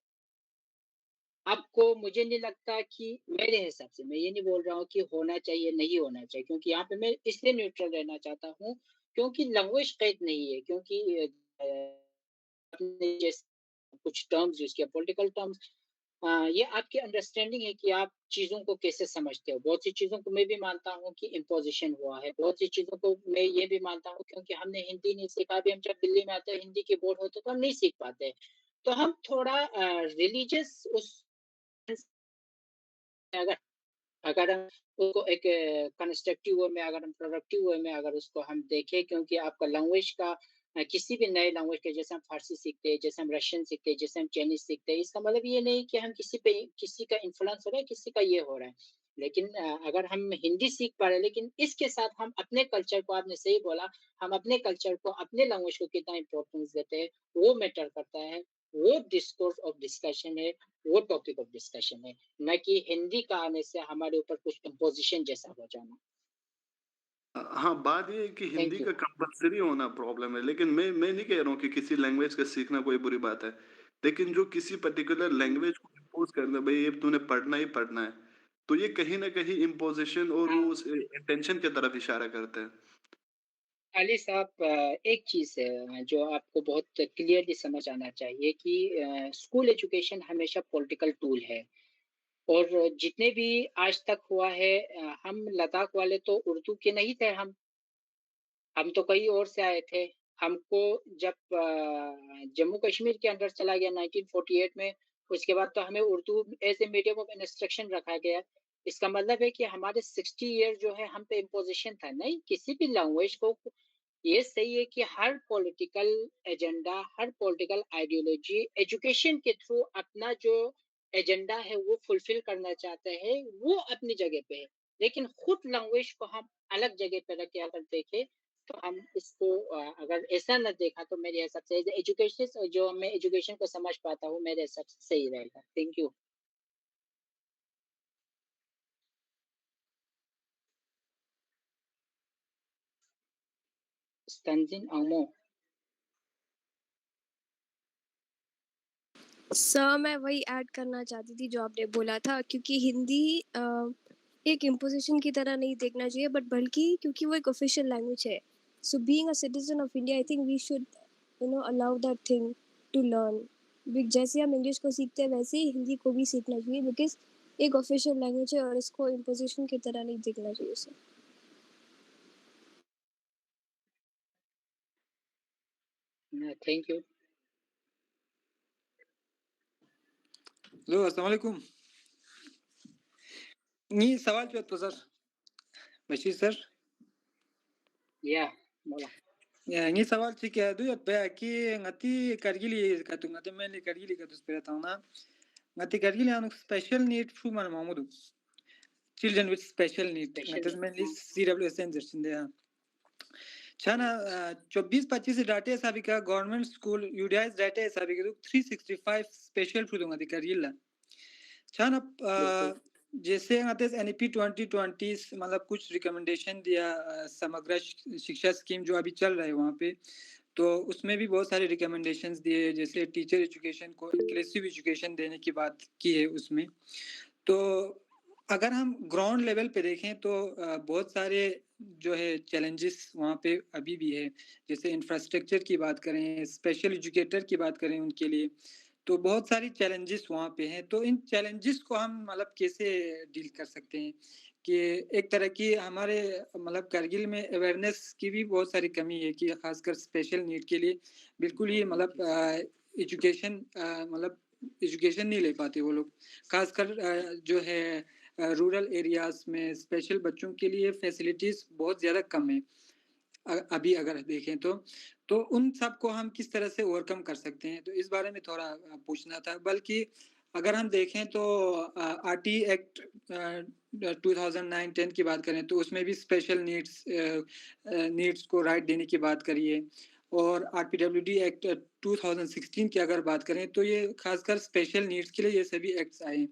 आपको मुझे नहीं लगता कि मेरे हिसाब से, मैं ये नहीं बोल रहा हूँ कि होना चाहिए, नहीं होना चाहिए, क्योंकि यहाँ पे मैं इसलिए न्यूट्रल रहना चाहता हूँ, क्योंकि लैंग्वेज कैद नहीं है, क्योंकि आपने जैसे कुछ टर्म्स यूज़ किया, पॉलिटिकल टर्म्स, ये आपकी अंडरस्टैंडिंग है कि आप चीज़ों को कैसे समझते हो। बहुत सी चीज़ों को मैं भी मानता हूँ कि इम्पोज़िशन हुआ है, बहुत सी चीज़ों को मैं ये भी मानता हूँ क्योंकि हमने हिंदी नहीं सीखा, अभी हम जब दिल्ली में आते हैं, हिंदी की बोर्ड होते तो हम नहीं सीख पाते। तो हम थोड़ा रिलीजियस उस अगर अगर हम उसको एक कंस्ट्रक्टिव वे में, अगर हम प्रोडक्टिव वे में अगर उसको हम देखें, क्योंकि आपका लैंग्वेज का किसी भी नए लैंग्वेज के, जैसे हम फारसी सीखते हैं, जैसे हम रशियन सीखते हैं, जैसे हम चाइनीज सीखते हैं, इसका मतलब ये नहीं कि हम किसी पे किसी का इन्फ्लुएंस हो रहा है, किसी का ये हो रहा है। लेकिन अगर हम हिंदी सीख पा रहे हैं, लेकिन इसके साथ हम अपने कल्चर को, आपने सही बोला, हम अपने कल्चर को, अपने लैंग्वेज को कितना इम्पोर्टेंस देते हैं, वो मैटर करता है। वो डिस्कोर्स ऑफ डिस्कशन है, वो टॉपिक ऑफ डिस्कशन है, न कि हिंदी का आने से हमारे ऊपर कुछ इम्पोजिशन जैसा हो जाना। हाँ, बात ये है कि हिंदी थैंक यू। का कंपल्सरी होना प्रॉब्लम है, लेकिन मैं नहीं कह रहा हूँ कि किसी लैंग्वेज का सीखना कोई बुरी बात है। लेकिन जो किसी पर्टिकुलर लैंग्वेज को इम्पोज़ करना, भई ये तूने पढ़ना ही पढ़ना है, तो ये कहीं न कहीं इम्पोज़िशन और हाँ, वो उस इंटेंशन की तरफ इशारा करता है। अली साहब, एक चीज़ जो आपको बहुत क्लियरली समझ आना चाहिए कि स्कूल एजुकेशन हमेशा पॉलिटिकल टूल है, और जितने भी आज तक हुआ है, हम लद्दाख वाले तो उर्दू के नहीं थे, हम तो कहीं और से आए थे। हमको जब जम्मू कश्मीर के अंदर चला गया 1948 में, उसके बाद तो हमें Urdu as a medium of instruction रखा गया। इसका मतलब है कि हमारे 60 ईयर जो है हम पे इम्पोज़िशन था। नहीं, किसी भी लैंग्वेज को, ये सही है कि हर पॉलिटिकल एजेंडा, हर पॉलिटिकल आइडियोलॉजी एजुकेशन के थ्रू अपना जो एजेंडा है वो फुलफिल करना चाहते हैं, वो अपनी जगह पे है। लेकिन खुद लैंग्वेज को हम अलग जगह पे रख के अगर देखें, तो हम इसको अगर ऐसा न देखा, तो मेरे हिसाब से एजुकेशन, जो मैं एजुकेशन को समझ पाता हूँ, मेरे हिसाब से सही रहेगा। Thank you. Tanzeen Amo. Sir मैं वही ऐड करना चाहती थी जो आपने बोला था, क्योंकि हिंदी एक इम्पोजिशन की तरह नहीं देखना चाहिए, बट बल्कि क्योंकि वो एक ऑफिशियल लैंग्वेज है। So being a citizen of India, I think we should allow that thing to learn. जैसे हम इंग्लिश को सीखते हैं वैसे ही हिंदी को भी सीखना चाहिए, बिकॉज एक ऑफिशियल लैंग्वेज है और इसको इम्पोजिशन की तरह नहीं देखना चाहिए सर। Thank you. हेलो अस्सलाम वालेकुम। नहीं सवाल जो तो सर बशीर सर या बोला। नहीं सवाल ठीक है दो पे कि ngati kargili ka tu ngati mainly kargili ka tu spera ta na ngati kargili anu special need fu man mamudu children with special need special ngati mainly CWS in there छाना 24-25 डाटा हिसाब का गवर्नमेंट स्कूल यूडीआईएस डाटा हिसाब के 365 स्पेशल fu ngati kargila छाना बिल्कुल। जैसे आते एनईपी 2020 मतलब कुछ रिकमेंडेशन दिया समग्र शिक्षा स्कीम जो अभी चल रहा है वहाँ पे, तो उसमें भी बहुत सारे रिकमेंडेशंस दिए, जैसे टीचर एजुकेशन को इंक्लूसिव एजुकेशन देने की बात की है उसमें। तो अगर हम ग्राउंड लेवल पे देखें तो बहुत सारे जो है चैलेंजेस वहाँ पे अभी भी है, जैसे इंफ्रास्ट्रक्चर की बात करें, स्पेशल एजुकेटर की बात करें उनके लिए, तो बहुत सारी चैलेंजेस वहाँ पे हैं। तो इन चैलेंजेस को हम मतलब कैसे डील कर सकते हैं कि एक तरह की हमारे मतलब कारगिल में अवेयरनेस की भी बहुत सारी कमी है कि खासकर स्पेशल नीड के लिए बिल्कुल ही मतलब एजुकेशन मतलब एजुकेशन नहीं ले पाते वो लोग, खासकर जो है रूरल एरियाज में स्पेशल बच्चों के लिए फैसिलिटीज बहुत ज़्यादा कम है अभी अगर देखें तो उन सब को हम किस तरह से ओवरकम कर सकते हैं, तो इस बारे में थोड़ा पूछना था। बल्कि अगर हम देखें तो आरटी एक्ट 2009-10 की बात करें तो उसमें भी स्पेशल नीड्स को राइट देने की बात करी है, और आरपीडब्ल्यूडी एक्ट 2016 की अगर बात करें तो ये खासकर स्पेशल नीड्स के लिए ये सभी एक्ट्स आए हैं।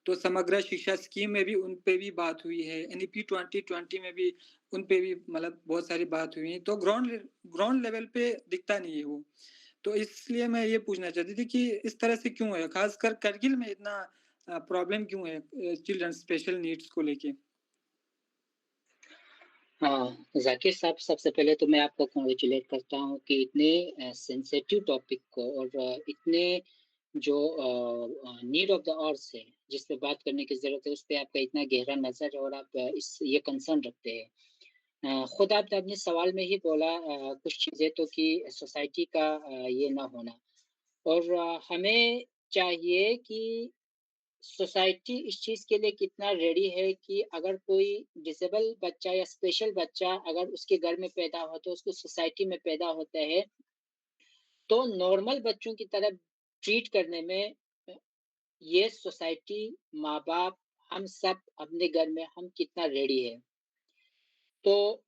तो समग्र शिक्षा स्कीम में भी उन पे भी बात हुई है, एनईपी 2020 में भी उन पे भी मतलब बहुत सारी बात हुई है, तो ग्राउंड लेवल पे दिखता नहीं है वो। तो इसलिए मैं ये पूछना चाहती थी कि इस तरह से क्यों है, खासकर करगिल में इतना प्रॉब्लम क्यों है चिल्ड्रन स्पेशल नीड्स को लेके? हाँ, ज़ाकिर साहब, सबसे पहले तो मैं आपको कांग्रेचुलेट करता हूँ कि इतने सेंसिटिव टॉपिक को और इतने जो नीड ऑफ द आवर्स है, जिस पे बात करने की ज़रूरत है, उस पे आपका इतना गहरा नज़र है और आप ये कंसर्न रखते हैं। खुद आपने अपने सवाल में ही बोला कुछ चीज़ें तो कि सोसाइटी का ये ना होना और हमें चाहिए कि सोसाइटी इस चीज़ के लिए कितना रेडी है कि अगर कोई डिसेबल बच्चा या स्पेशल बच्चा अगर उसके घर में पैदा हो तो उसको सोसाइटी में पैदा होता है, तो नॉर्मल बच्चों की तरह ट्रीट करने में ये सोसाइटी, माँ-बाप, हम सब अपने घर में हम कितना रेडी है। तो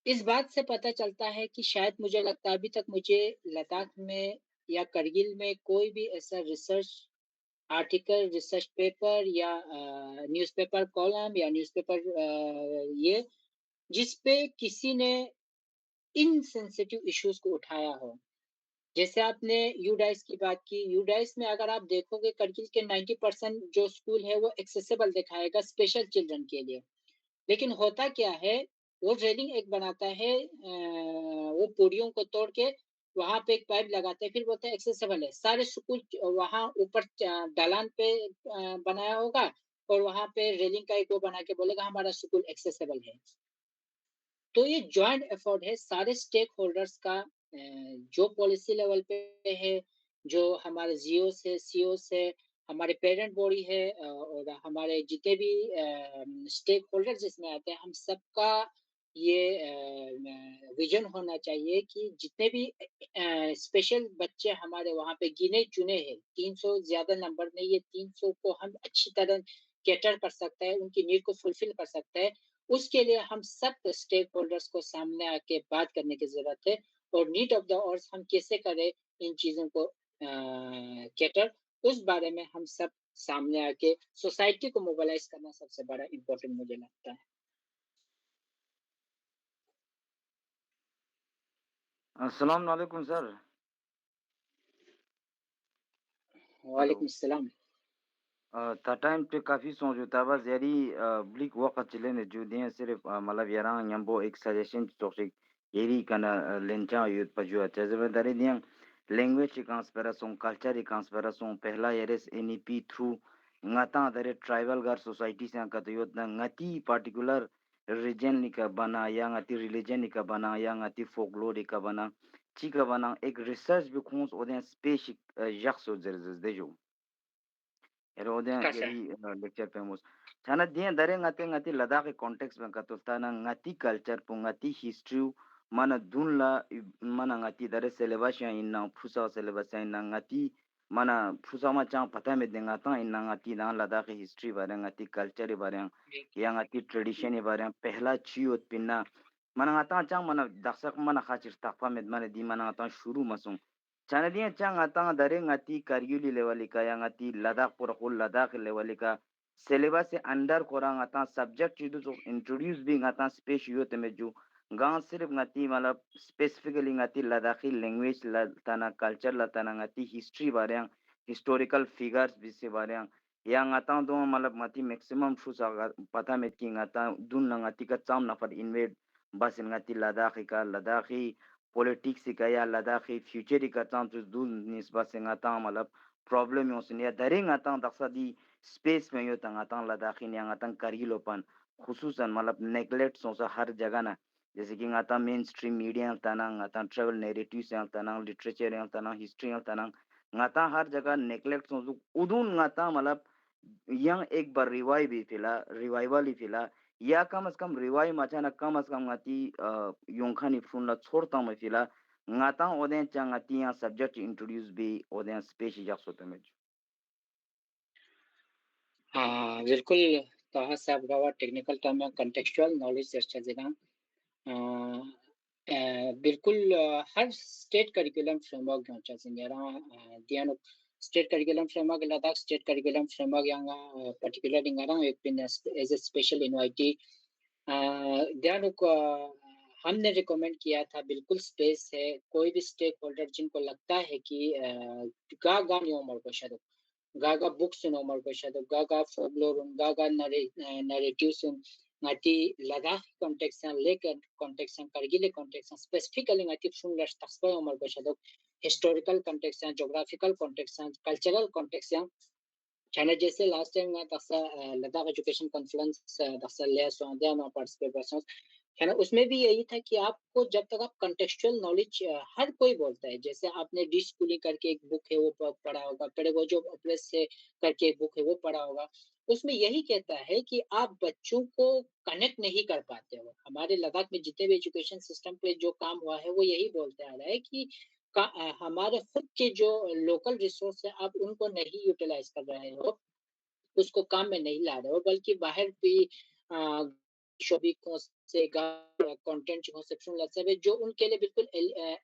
इस बात से पता चलता है कि शायद मुझे लगता है अभी तक मुझे लद्दाख में या करगिल में कोई भी ऐसा रिसर्च आर्टिकल, रिसर्च पेपर या न्यूज़पेपर कॉलम या न्यूज़पेपर ये जिस पे किसी ने इन सेंसिटिव इश्यूज़ को उठाया हो। जैसे आपने यूडाइस की बात की, यूडाइस में अगर आप देखोगे करगिल के 90% जो स्कूल है वो एक्सेसिबल दिखाएगा स्पेशल चिल्ड्रन के लिए। लेकिन होता क्या है, वो रेलिंग एक बनाता है वो पूरियों को तोड़ के वहाँ पे एक पाइप लगाते हैं, फिर बोलते हैं एक्सेसिबल है। सारे स्कूल वहाँ ऊपर ढलान पे बनाया होगा और वहाँ पे रेलिंग का एक वो बना के बोलेगा हमारा स्कूल एक्सेसिबल है। तो ये जॉइंट एफर्ट है सारे स्टेक होल्डर्स का जो पॉलिसी लेवल पे है, जो हमारे जियोस है, सीओस है, हमारे पेरेंट बॉडी है और हमारे जितने भी स्टेक होल्डर जिसमें आते हैं, हम सबका ये विजन होना चाहिए कि जितने भी स्पेशल बच्चे हमारे वहाँ पे गिने चुने हैं, 300 ज़्यादा नंबर नहीं, ये 300 को हम अच्छी तरह कैटर कर सकते हैं, उनकी नीड को फुलफिल कर सकते हैं। उसके लिए हम सब स्टेक होल्डर्स को सामने आके बात करने की ज़रूरत है और नीड ऑफ द आवर्स हम कैसे करें इन चीज़ों को कैटर, उस बारे में हम सब सामने आके सोसाइटी को मोबिलाइज़ करना सबसे बड़ा इम्पोर्टेंट मुझे लगता है। अस्सलाम वालेकुम सर। हेलो वालेकुम सलाम। ta time te काफी सोचता बस यारी ब्लिक वक्त चले ने जो दिए सिर्फ मतलब यारा यंबो एक सजेशन टॉपिक यारी कना लेंचा यूथ पजुआ तेजब दरे दिया लैंग्वेज ट्रांसफरेशन कल्चर ट्रांसफरेशन पहला यारेस NEP through ngata dare tribal gar society se ka to yot na ngati particular region ni ka bana ya ngati religion ni ka bana ya ngati folklore ka bana chi ka bana ek research bi khons oden space jak so zerzez de jo Eroden Kasa. yeri lecture pemos. Chana dia dare ngati Ladakh context ban katulta na ngati culture pu ngati history mana dunla mana ngati dare syllabus ya inna phusa syllabus ya inna ngati mana phusa ma chang pata me denga ta inna ngati na Ladakh history bare ngati culture bare ya ngati tradition bare pehla chiot pinna mana ngata chang mana daksak mana khachir takpa med mana di mana ngata shuru masung Chanadian chang atang dare ngati Kargili levelika yang ngati Ladakh purakul Ladakh levelika syllabus se under korang atang subject chidu to introduce bi ngata space yo temeju गांव सिर्फ ngati मतलब specifically ngati Ladakhi language la tana culture la tana ngati history बारे historical figures बिसे बारे yang ngata do मतलब ngati maximum fusa पता में कि ngata dun ngati का चाम नफर invade बस ngati Ladakhi का Ladakhi politics का या लद्दाखी फ्यूचर का ताम तो दूर निस्बत से ngata मतलब प्रॉब्लम यो सुनिया दरे ngata दक्सा दी स्पेस में यो ngata लद्दाखी ने ngata करीलोपन खुसूसन मतलब नेग्लेक्ट सोसा हर जगह ना जैसे कि ngata मेन स्ट्रीम मीडिया तना ngata ट्रैवल नैरेटिव से तना लिटरेचर तना हिस्ट्री तना ngata हर जगह नेग्लेक्ट सोसु उदुन ngata मतलब yang एक बार रिवाइवल ही फिला या कम से कम रिवाई मचाना कम से कम ngati yongkhani frun la chorta ma fila ngata oden chang ngati ya subject introduce be oden space jak sotemet हाँ, बिल्कुल ताहा साहब गावा टेक्निकल टर्म में कॉन्टेक्सचुअल नॉलेज चर्चा जगह बिल्कुल हर स्टेट करिकुलम फ्रेमवर्क जो चाहिए यारा दियानो state curriculum framework Ladakh state curriculum framework यांगा पर्टिकुलर इंगारा एक पिन एज ए स्पेशल इनवाइटी दियानो को हमने रिकमेंड किया था बिल्कुल स्पेस है कोई भी स्टेक होल्डर जिनको लगता है कि गा गा न्यू मर को शायद gaga books no mar bashado gaga folklore gaga narratives ngati Ladakh context lake context kargile context specifically ngati fun las taspa mar bashado historical context geographical context cultural context China जैसे लास्ट टाइम मैं तसा लद्दाख एजुकेशन कॉन्फ्रेंस तसा ले सो दे मैं पार्टिसिपेट है ना उसमें भी यही था कि आपको जब तक आप कंटेक्सचुअल नॉलेज हर कोई बोलता है जैसे आपने डी स्कूलिंग करके एक बुक है वो पढ़ा होगा पेडागोजी ऑफ ऑपरेस से करके एक बुक है वो पढ़ा होगा उसमें यही कहता है कि आप बच्चों को कनेक्ट नहीं कर पाते हो हमारे लद्दाख में जितने भी एजुकेशन सिस्टम पे जो काम हुआ है वो यही बोलते आ रहा है कि हमारे खुद के जो लोकल रिसोर्स है आप उनको नहीं यूटिलाइज कर रहे हो उसको काम में नहीं ला रहे हो बल्कि बाहर भी शोबिकों से कंटेंट कंसेप्शन लग जो उनके लिए बिल्कुल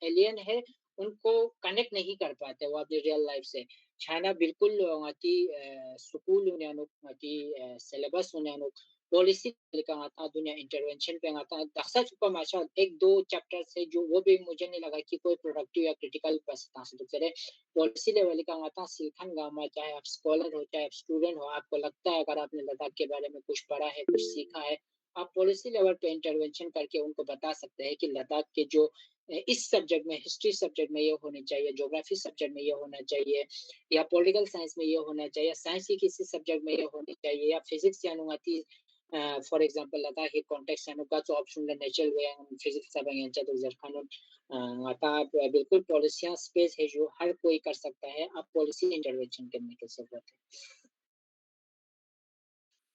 एलियन है उनको कनेक्ट नहीं कर पाते वो अपनी रियल लाइफ से चाइना बिल्कुल ngati स्कूल उन्यानो ngati सिलेबस उन्यानो पॉलिसी का आता दुनिया इंटरवेंशन पे आता दक्सा चुका माशा एक दो चैप्टर से जो वो भी मुझे नहीं लगा कि कोई प्रोडक्टिव या क्रिटिकल पता से तो पॉलिसी लेवल का आता सिलखन गामा चाहे आप स्कॉलर हो चाहे आप स्टूडेंट हो आपको लगता है अगर आपने लद्दाख के बारे में कुछ पढ़ा है कुछ सीखा है आप पॉलिसी लेवल पे इंटरवेंशन करके उनको बता सकते हैं कि लद्दाख के जो इस सब्जेक्ट में हिस्ट्री सब्जेक्ट में ये होनी चाहिए ज्योग्राफी सब्जेक्ट में ये होना चाहिए या पॉलिटिकल साइंस में ये होना चाहिए साइंस की किसी सब्जेक्ट में ये होनी चाहिए या फिजिक्स या अनुमति फॉर एग्जांपल लद्दाख हे कॉन्टेक्स्ट अनुकाच ऑप्शन नेचुरल वे फिजिक्स सब यांच्या तो जर खानून आता बिल्कुल पॉलिसियां स्पेस है जो हर कोई कर सकता है आप पॉलिसी इंटरवेंशन करने की जरूरत है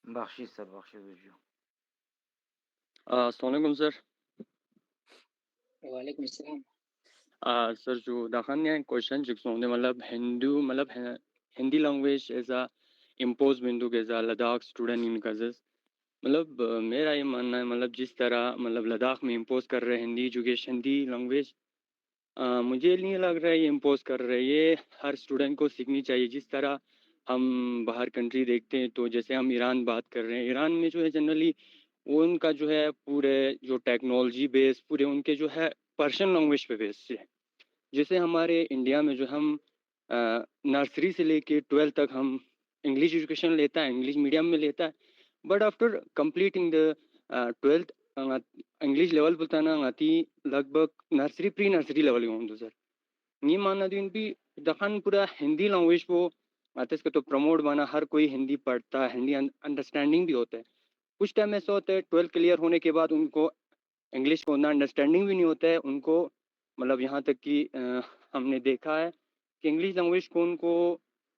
बख्शिश सर बख्शिश बुझो अस्सलाम सर वालेकुम अस्सलाम सर जो दाखन ने क्वेश्चन जिक्सोंदे मतलब हिंदू मतलब Hindi language as a impose बिंदु एज अ लद्दाख स्टूडेंट इन कजस मतलब मेरा ये मानना है मतलब जिस तरह मतलब लद्दाख में इम्पोज कर रहे हैं हिंदी एजुकेशन हिंदी लैंग्वेज मुझे नहीं लग रहा है ये इम्पोज कर रहे हैं ये हर स्टूडेंट को सीखनी चाहिए जिस तरह हम बाहर कंट्री देखते हैं तो जैसे हम ईरान बात कर रहे हैं ईरान में जो है जनरली वो उनका जो है पूरे जो टेक्नोलॉजी बेस पूरे उनके जो है पर्शियन लैंग्वेज पे बेस है जैसे हमारे इंडिया में जो हम नर्सरी से लेके 12th तक हम इंग्लिश एजुकेशन लेता है इंग्लिश मीडियम में लेता है but after completing the 12th English level बताना आती लगभग नर्सरी प्री नर्सरी लेवल हों सर ये मानना दिन भी दखन पूरा हिंदी लैंग्वेज को आते इसका तो प्रमोट बना हर कोई हिंदी पढ़ता है हिंदी अंडरस्टैंडिंग भी होता है कुछ टाइम ऐसा होता है 12th क्लियर होने के बाद उनको इंग्लिश को उतना अंडरस्टैंडिंग भी नहीं होता है उनको मतलब यहाँ तक कि हमने देखा है कि इंग्लिश लैंग्वेज को उनको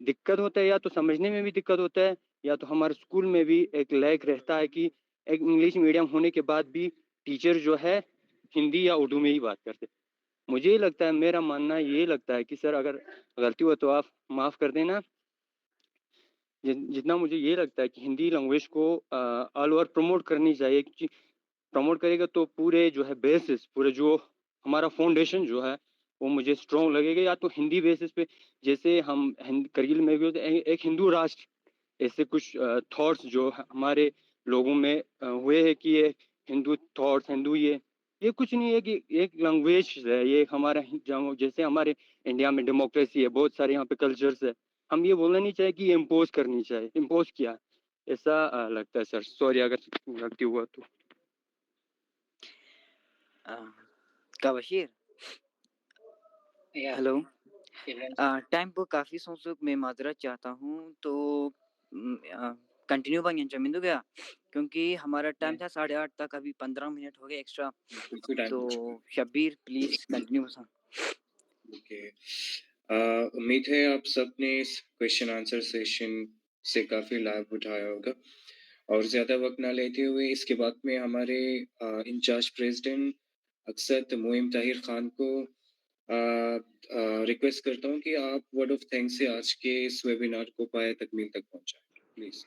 दिक्कत होता है या तो समझने में भी दिक्कत होता है या तो हमारे स्कूल में भी एक लैक रहता है कि एक इंग्लिश मीडियम होने के बाद भी टीचर जो है हिंदी या उर्दू में ही बात करते मुझे लगता है मेरा मानना ये लगता है कि सर अगर गलती हो तो आप माफ़ कर देना जितना मुझे ये लगता है कि हिंदी लैंग्वेज को ऑल ओवर प्रमोट करनी चाहिए क्योंकि प्रमोट करेगा तो पूरे जो है बेसिस पूरे जो हमारा फाउंडेशन जो है वो मुझे स्ट्रॉन्ग लगेगा या तो हिंदी बेसिस पे जैसे हम करगिल में भी होते एक हिंदू राष्ट्र ऐसे कुछ थॉट्स जो हमारे लोगों में हुए हैं कि ये हिंदू थॉट्स हिंदू ये कुछ नहीं है कि एक लैंग्वेज है ये हमारा जैसे हमारे इंडिया में डेमोक्रेसी है बहुत सारे यहाँ पे कल्चर्स है हम ये बोलना नहीं चाहिए कि ये इम्पोज करनी चाहिए इम्पोज किया ऐसा लगता है सर सॉरी अगर गलती हुआ तो का बशीर हेलो टाइम पर काफ़ी सोच मैं माजरत चाहता हूँ तो कंटिन्यू बन जमीन गया क्योंकि हमारा टाइम था 8:30 तक अभी 15 मिनट हो गए एक्स्ट्रा तो शब्बीर प्लीज कंटिन्यू बसा ओके उम्मीद है आप सबने इस क्वेश्चन आंसर सेशन से काफ़ी लाभ उठाया होगा और ज़्यादा वक्त ना लेते हुए इसके बाद में हमारे इंचार्ज प्रेसिडेंट अक्सर मोइम ताहिर खान को रिक्वेस्ट करता हूँ कि आप वर्ड ऑफ थैंक्स से आज के इस वेबिनार को पाए तकमील तक पहुँचाएं प्लीज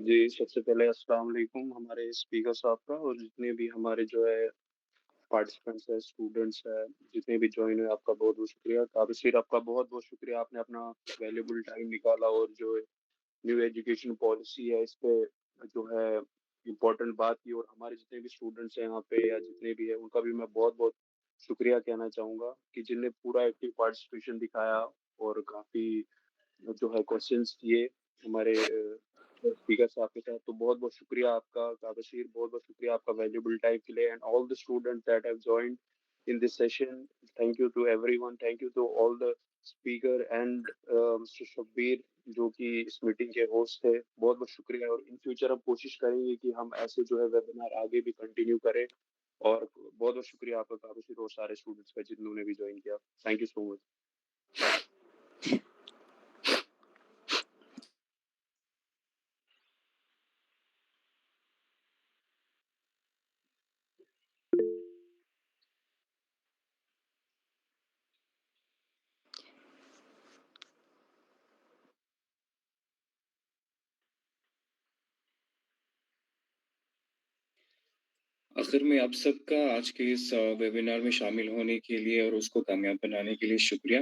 जी सबसे पहले अस्सलाम वालेकुम हमारे स्पीकर साहब का और जितने भी हमारे जो है पार्टिसिपेंट्स है स्टूडेंट्स है जितने भी ज्वाइन हुए आपका बहुत बहुत शुक्रिया काबिर आपका बहुत बहुत शुक्रिया आपने अपना वैल्यूबल टाइम निकाला और जो न्यू एजुकेशन पॉलिसी है इस पे जो है इम्पोर्टेंट बात की और हमारे जितने भी स्टूडेंट्स हैं यहाँ पे या जितने भी है उनका भी मैं बहुत बहुत शुक्रिया कहना चाहूँगा कि जिनने पूरा एक्टिव पार्टिसिपेशन दिखाया और काफ़ी जो है क्वेश्चंस किए हमारे स्पीकर साहब के साथ। तो बहुत-बहुत शुक्रिया आपका काबशीर, बहुत-बहुत शुक्रिया आपका वैल्यूएबल टाइम के लिए and all the students that have joined in this session. Thank you to everyone. Thank you to all the speaker and Mr. Shabbir जो कि इस मीटिंग के होस्ट थे। बहुत-बहुत शुक्रिया और इन फ्यूचर हम कोशिश करेंगे कि हम ऐसे जो है वेबिनार आगे भी कंटिन्यू करें और बहुत-बहुत शुक्रिया आपका काबशीर और सारे स्टूडेंट्स का जिन्होंने भी जॉइन किया। Thank you so much. आखिर में आप सबका आज के इस वेबिनार में शामिल होने के लिए और उसको कामयाब बनाने के लिए शुक्रिया।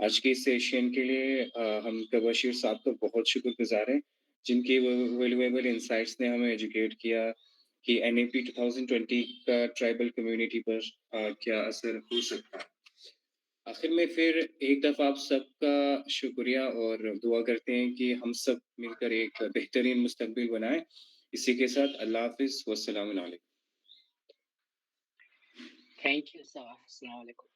आज के इस सेशन के लिए हम तबशीर साहब का बहुत शुक्रगुज़ार हैं, जिनकी वैल्यूएबल इनसाइट्स ने हमें एजुकेट किया कि एनईपी 2020 का ट्राइबल कम्युनिटी पर क्या असर हो सकता है। आखिर में फिर एक दफ़ा आप सबका शुक्रिया और दुआ करते हैं कि हम सब मिलकर एक बेहतरीन मुस्तकबिल बनाएँ। इसी के साथ अल्लाह हाफ़िज़, वस्सलाम अलैकुम। Thank you sir. अस्सलाम वालेकुम।